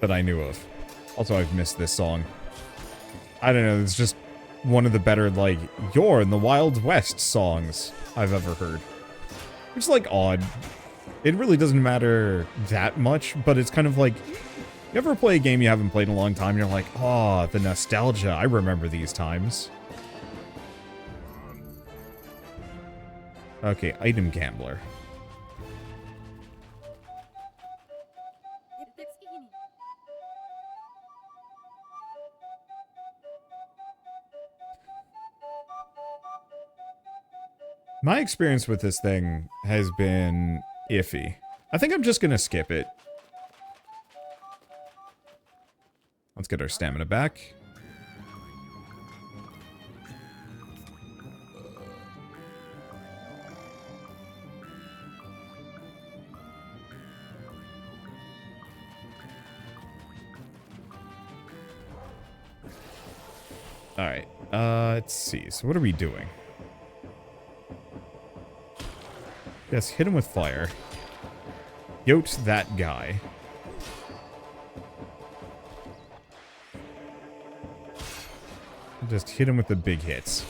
that I knew of. Also, I've missed this song. I don't know, it's just one of the better, like, You're in the Wild West songs I've ever heard. Which is, like, odd. It really doesn't matter that much, but it's kind of like, you ever play a game you haven't played in a long time, and you're like, oh, the nostalgia, I remember these times. Okay, item gambler. My experience with this thing has been iffy. I think I'm just gonna skip it. Let's get our stamina back. Alright, let's see. So what are we doing? Yes, hit him with fire. Yote that guy. Just hit him with the big hits.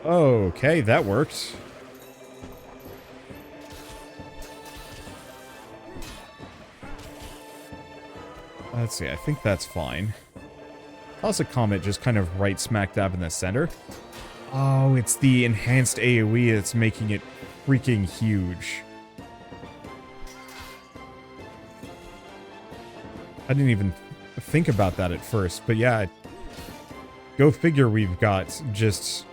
Okay, that worked. Let's see, I think that's fine. Toss a Comet just kind of right smack dab in the center. Oh, it's the enhanced AoE that's making it freaking huge. I didn't even think about that at first, but yeah. Go figure we've got just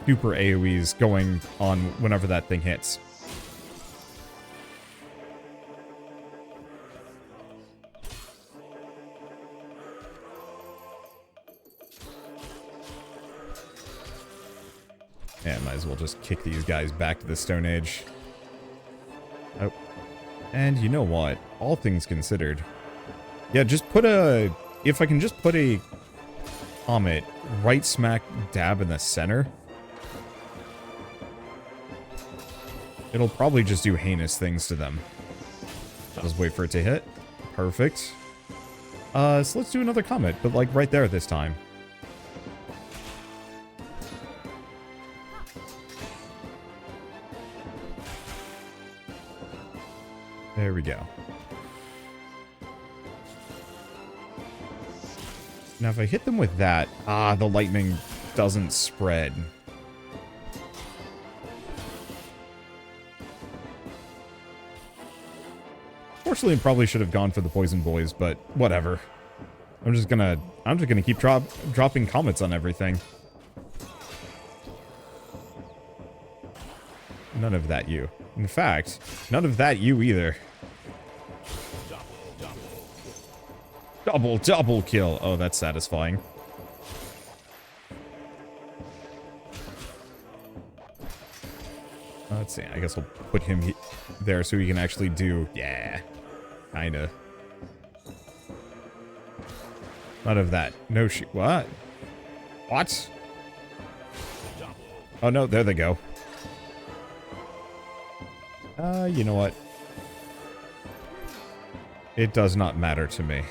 super AoEs going on whenever that thing hits. Yeah, might as well just kick these guys back to the Stone Age. Oh. And you know what? All things considered. Yeah, just put a... If I can just put a Comet right smack dab in the center, it'll probably just do heinous things to them. Just wait for it to hit. Perfect. So let's do another Comet, but like right there this time. There we go. Now if I hit them with that, the lightning doesn't spread. Fortunately, I probably should have gone for the poison boys, but whatever. I'm just gonna keep dropping comets on everything. None of that you. In fact, none of that you either. Double kill. Oh, that's satisfying. Let's see. I guess we'll put him there so he can actually do... Yeah. Kinda. None of that. No shoot. What? What? Oh, no. There they go. You know what? It does not matter to me.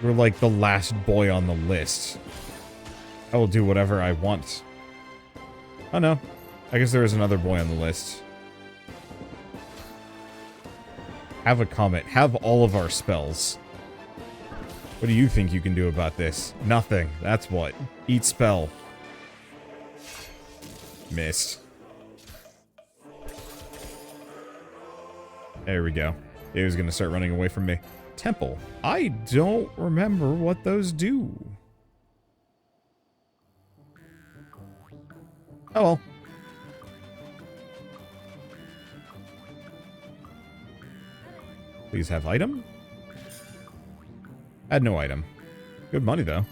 We're like the last boy on the list. I will do whatever I want. Oh no. I guess there is another boy on the list. Have a Comet. Have all of our spells. What do you think you can do about this? Nothing. That's what. Eat spell. Missed. There we go. He was gonna start running away from me. Temple. I don't remember what those do. Oh well. please have item? Had no item. Good money, though.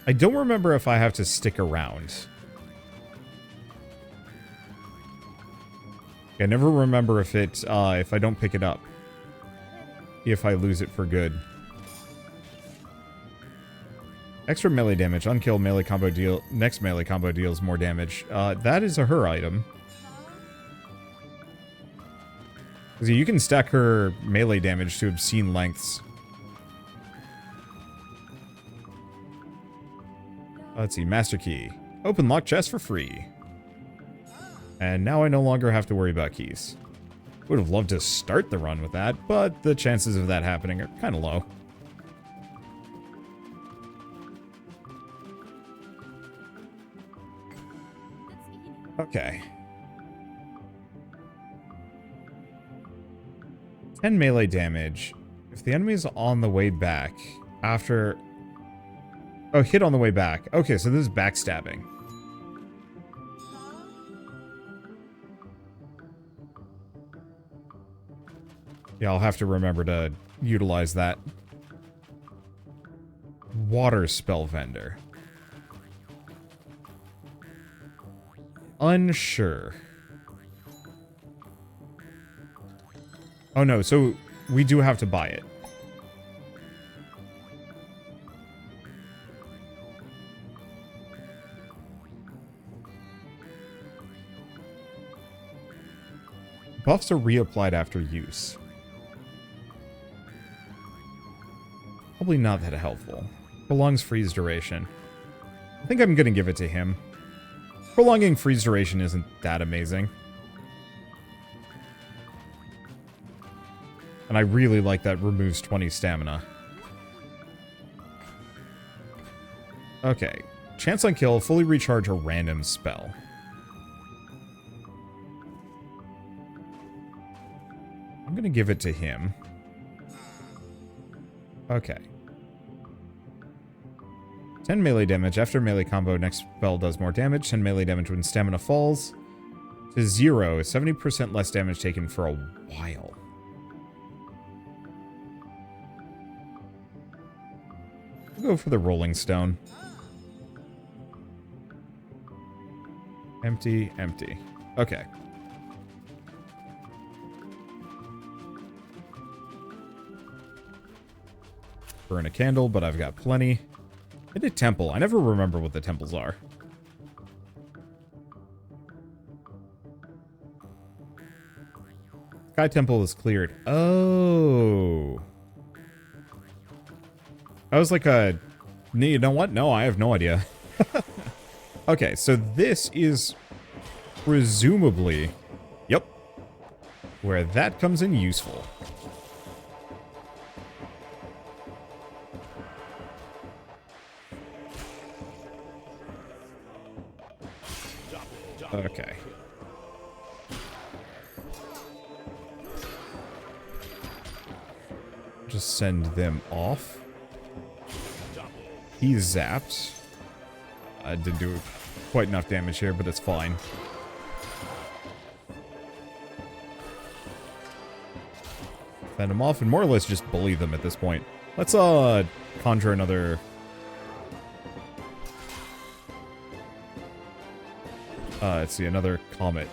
I don't remember if I have to stick around. I never remember if if I don't pick it up. If I lose it for good. Extra melee damage. Unkill melee combo deal. Next melee combo deals more damage. That is a her item. So you can stack her melee damage to obscene lengths. Let's see. Master key. Open lock chest for free. And now I no longer have to worry about keys. Would have loved to start the run with that, but the chances of that happening are kind of low. Okay. 10 melee damage. If the enemy's on the way back after... Oh, hit on the way back. Okay, so this is backstabbing. Yeah, I'll have to remember to utilize that. Water spell vendor. Unsure. Oh no, so we do have to buy it. Buffs are reapplied after use. Probably not that helpful. Prolongs freeze duration. I think I'm gonna give it to him. Prolonging freeze duration isn't that amazing. And I really like that removes 20 stamina. Okay. Chance on kill, fully recharge a random spell. I'm gonna give it to him. Okay. 10 melee damage. After melee combo, next spell does more damage. 10 melee damage when stamina falls to 0. 70% less damage taken for a while. We'll go for the Rolling Stone. Empty, empty. Okay. Burn a candle, but I've got plenty. Hit a temple. I never remember what the temples are. Sky Temple is cleared. Oh. I was like you know what? No, I have no idea. Okay, so this is presumably, yep, where that comes in useful. Okay. Just send them off. He's zapped. I didn't do quite enough damage here, but it's fine. Send them off and more or less just bully them at this point. Let's conjure another... let's see, another comet.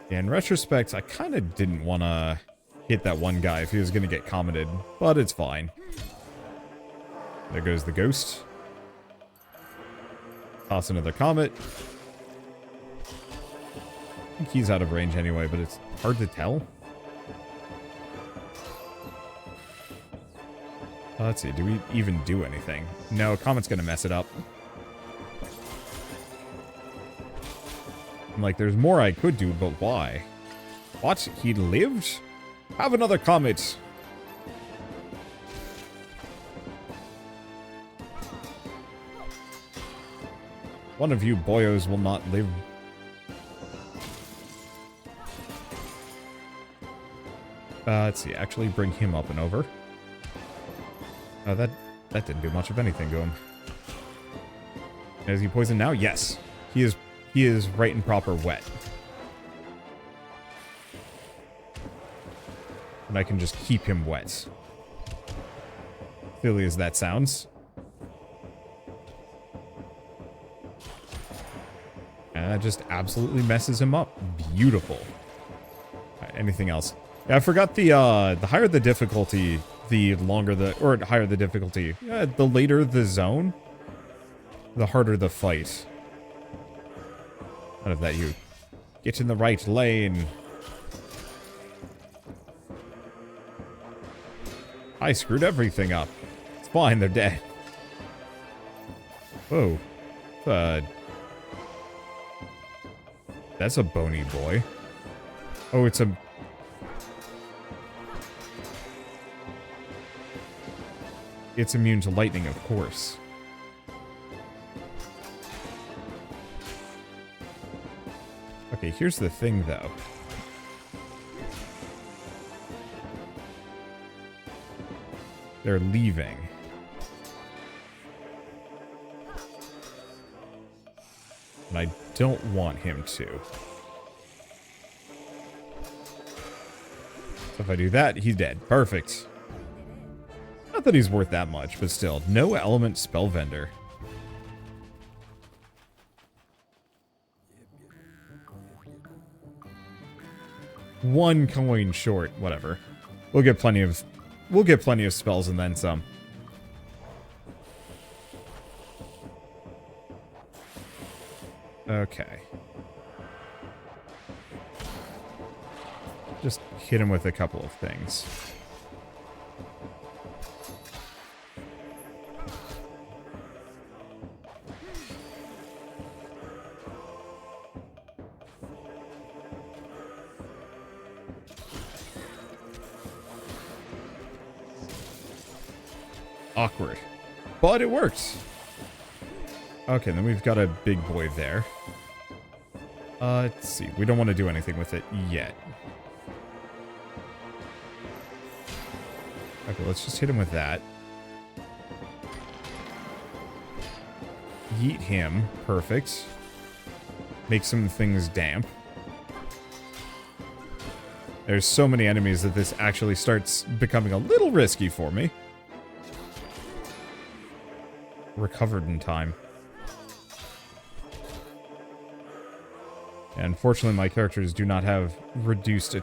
In retrospect, I kind of didn't want to hit that one guy if he was going to get commented, but it's fine. There goes the ghost. Toss another comet. I think he's out of range anyway, but it's hard to tell. Let's see, do we even do anything? No, comet's going to mess it up. I'm like, there's more I could do, but why? What? He lived? Have another comet! One of you boyos will not live. Let's see, actually bring him up and over. That That didn't do much of anything to him. Is he poisoned now? Yes. He is right and proper wet. And I can just keep him wet. Silly as that sounds. And that just absolutely messes him up. Beautiful. Anything else? Yeah, I forgot the higher the difficulty, the longer the, or higher the difficulty, the later the zone, the harder the fight. None of that, you get in the right lane. I screwed everything up. It's fine, they're dead. Whoa. That's a bony boy. Oh, it's a... It's immune to lightning, of course. Okay, here's the thing, though. They're leaving. And I don't want him to. So if I do that, he's dead. Perfect. Not that he's worth that much, but still. No element spell vendor. One coin short. Whatever. We'll get plenty of spells and then some. Okay. Just hit him with a couple of things. Awkward. But it works. Okay, then we've got a big boy there. Let's see. We don't want to do anything with it yet. Okay, let's just hit him with that. Yeet him. Perfect. Make some things damp. There's so many enemies that this actually starts becoming a little risky for me. Recovered in time. And unfortunately, my characters do not have reduced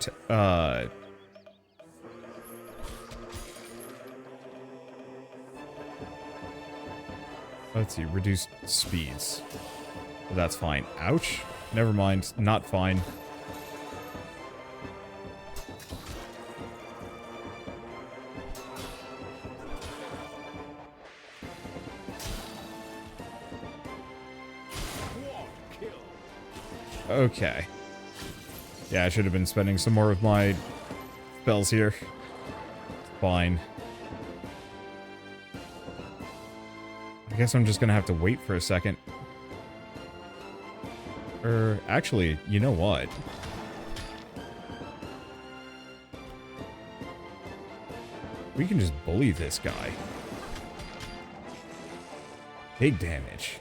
let's see, reduced speeds. That's fine. Ouch. Never mind. Not fine. Okay. Yeah, I should have been spending some more of my spells here. Fine. I guess I'm just gonna have to wait for a second. Actually, you know what? We can just bully this guy. Big damage.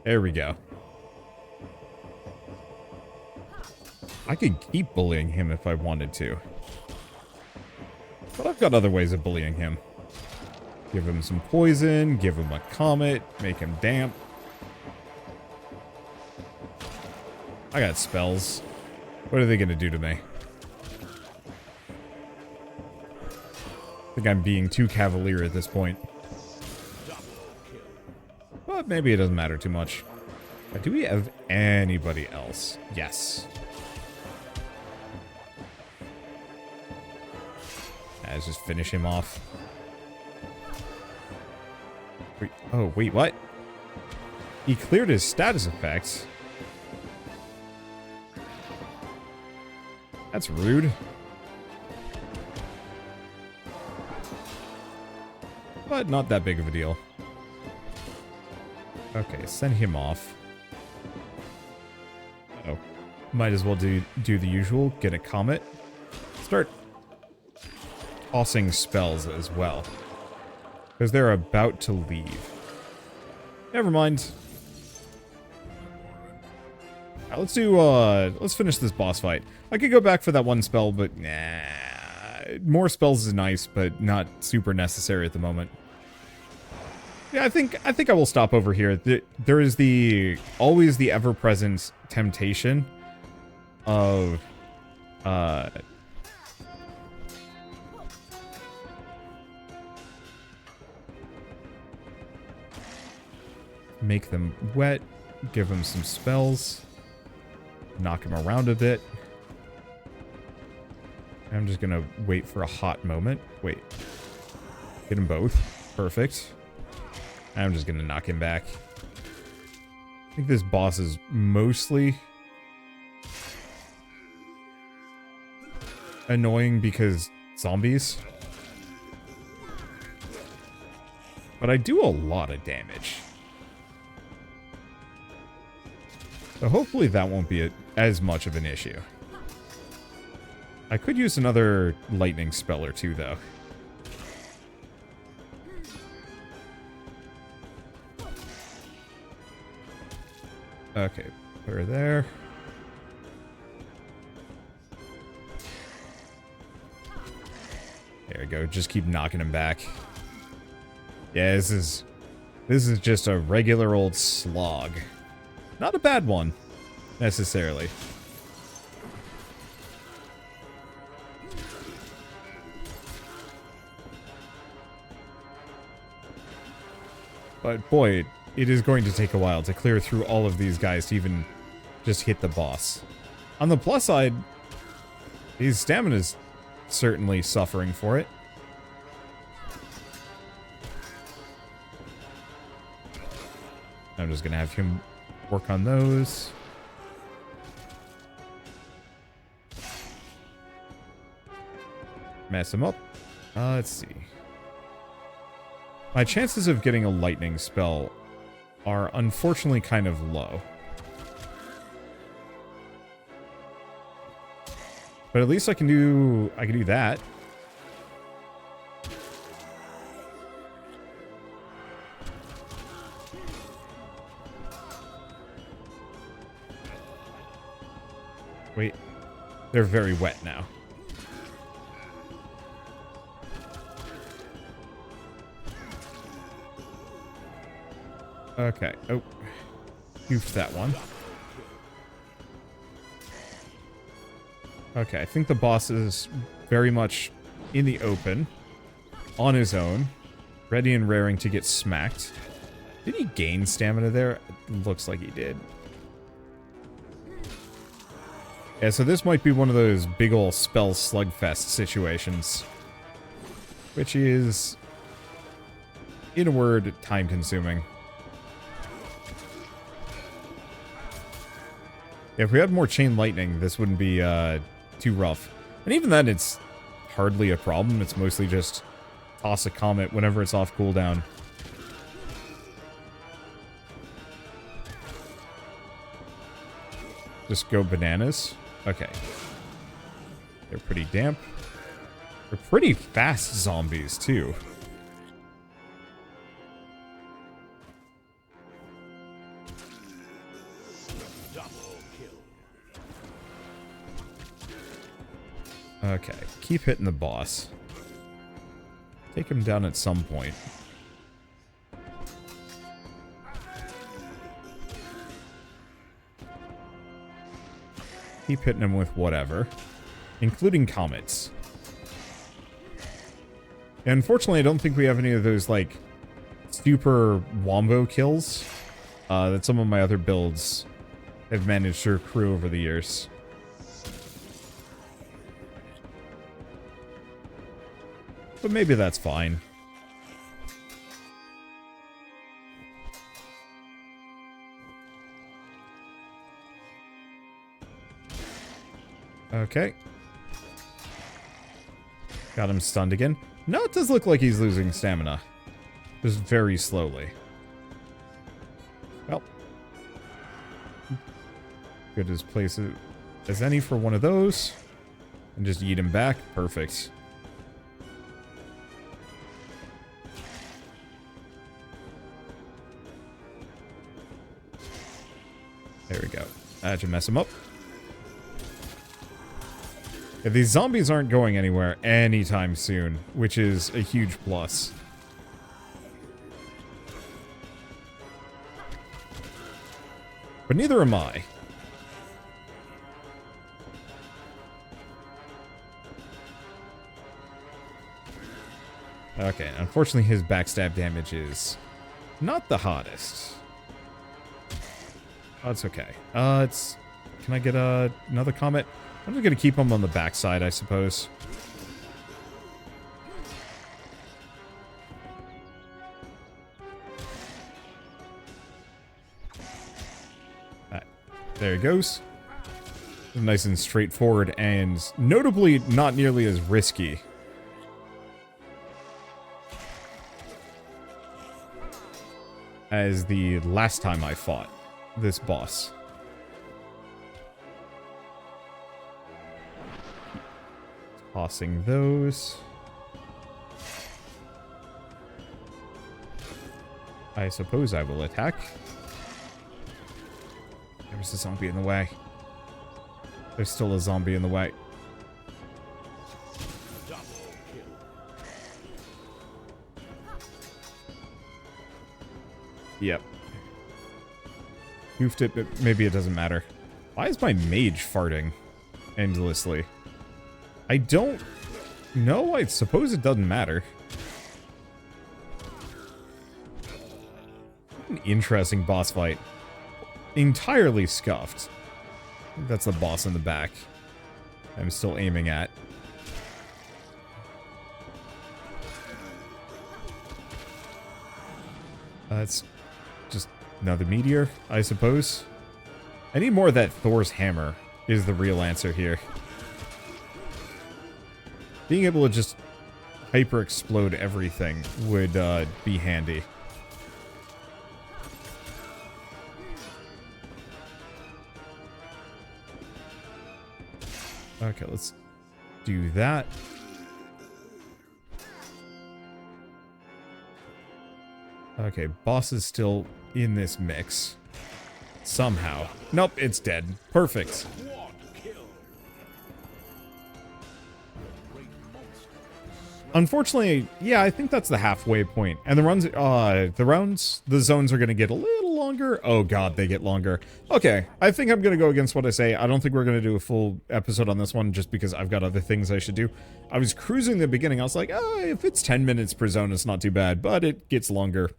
There we go. I could keep bullying him if I wanted to. But I've got other ways of bullying him. Give him some poison, give him a comet, make him damp. I got spells. What are they gonna do to me? I think I'm being too cavalier at this point. But maybe it doesn't matter too much. Do we have anybody else? Yes. Let's just finish him off. Wait, oh, wait, what? He cleared his status effects. That's rude. But not that big of a deal. Okay, send him off. Oh, might as well do the usual. Get a comet. Start tossing spells as well. Because they're about to leave. Never mind. Right, let's finish this boss fight. I could go back for that one spell, but nah. More spells is nice, but not super necessary at the moment. Yeah, I think I will stop over here. There is always the ever-present temptation of make them wet, give them some spells, knock them around a bit. I'm just gonna wait for a hot moment. Wait. Hit them both. Perfect. I'm just gonna knock him back. I think this boss is mostly annoying because zombies. But I do a lot of damage. So hopefully that won't be as much of an issue. I could use another lightning spell or two, though. Okay, put her there. There we go. Just keep knocking him back. Yeah, this is just a regular old slog. Not a bad one, necessarily. But boy, it is going to take a while to clear through all of these guys to even just hit the boss. On the plus side, his stamina's certainly suffering for it. I'm just gonna have him work on those. Mess him up. Let's see. My chances of getting a lightning spell are unfortunately kind of low. But at least I can do that. Wait. They're very wet now. Okay. Oh. Goofed that one. Okay, I think the boss is very much in the open. On his own. Ready and raring to get smacked. Did he gain stamina there? It looks like he did. Yeah, so this might be one of those big ol' spell slugfest situations. Which is, in a word, time-consuming. If we had more chain lightning, this wouldn't be too rough. And even then, it's hardly a problem. It's mostly just toss a comet whenever it's off cooldown. Just go bananas. Okay. They're pretty damp. They're pretty fast zombies, too. Okay, keep hitting the boss. Take him down at some point. Keep hitting him with whatever, including comets. And unfortunately, I don't think we have any of those, like, super wombo kills that some of my other builds have managed to accrue over the years. But maybe that's fine. Okay. Got him stunned again. No, it does look like he's losing stamina. Just very slowly. Well. Good as place as any for one of those. And just eat him back. Perfect. There we go. That should mess him up. Yeah, these zombies aren't going anywhere anytime soon, which is a huge plus. But neither am I. Okay, unfortunately his backstab damage is not the hottest. Oh, it's okay. Can I get another comment? I'm just gonna keep him on the backside, I suppose. Alright, there he goes. Nice and straightforward, and notably not nearly as risky. As the last time I fought this boss. Tossing those. I suppose I will attack. There's a zombie in the way. There's still a zombie in the way. Yep. Goofed it, but maybe it doesn't matter. Why is my mage farting endlessly? I don't know. I suppose it doesn't matter. An interesting boss fight. Entirely scuffed. I think that's the boss in the back I'm still aiming at. That's just another meteor, I suppose. I need more of that Thor's hammer is the real answer here. Being able to just hyper-explode everything would be handy. Okay, let's do that. Okay, boss is still in this mix. Somehow. Nope, it's dead. Perfect. Unfortunately, yeah, I think that's the halfway point. And the zones are going to get a little longer. Oh god, they get longer. Okay, I think I'm going to go against what I say. I don't think we're going to do a full episode on this one just because I've got other things I should do. I was cruising the beginning. I was like, oh, if it's 10 minutes per zone, it's not too bad, but it gets longer.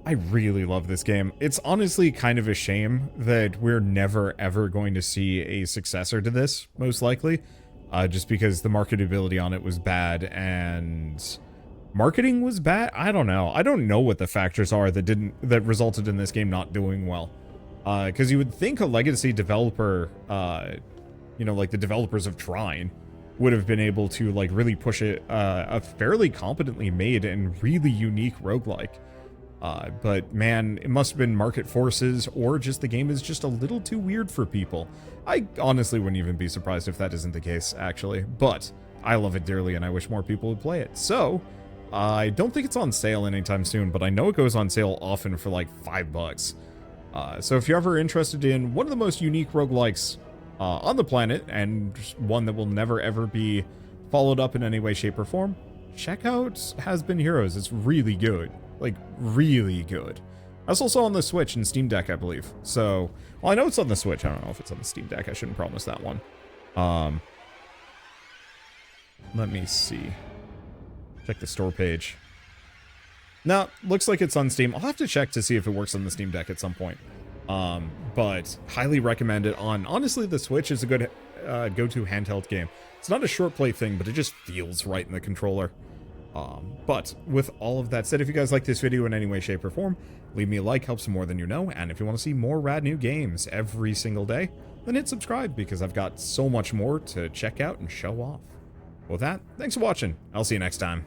I really love this game. It's honestly kind of a shame that we're never ever going to see a successor to this, most likely. Just because the marketability on it was bad and marketing was bad. I don't know. I don't know what the factors are that resulted in this game not doing well. Because you would think a legacy developer, you know, like the developers of Trine, would have been able to like really push it a fairly competently made and really unique roguelike. But man, it must have been market forces or just the game is just a little too weird for people. I honestly wouldn't even be surprised if that isn't the case, actually. But I love it dearly and I wish more people would play it. So, I don't think it's on sale anytime soon, but I know it goes on sale often for like $5. So if you're ever interested in one of the most unique roguelikes on the planet, and one that will never ever be followed up in any way, shape, or form, check out Has Been Heroes. It's really good. Like, really good. That's also on the Switch and Steam Deck, I believe. So, well, I know it's on the Switch. I don't know if it's on the Steam Deck. I shouldn't promise that one. Let me see. Check the store page. No, looks like it's on Steam. I'll have to check to see if it works on the Steam Deck at some point. But highly recommend it on. Honestly, the Switch is a good go-to handheld game. It's not a short play thing, but it just feels right in the controller. But with all of that said, if you guys like this video in any way, shape, or form, leave me a like, helps more than you know, and if you want to see more rad new games every single day, then hit subscribe, because I've got so much more to check out and show off. With that, thanks for watching. I'll see you next time.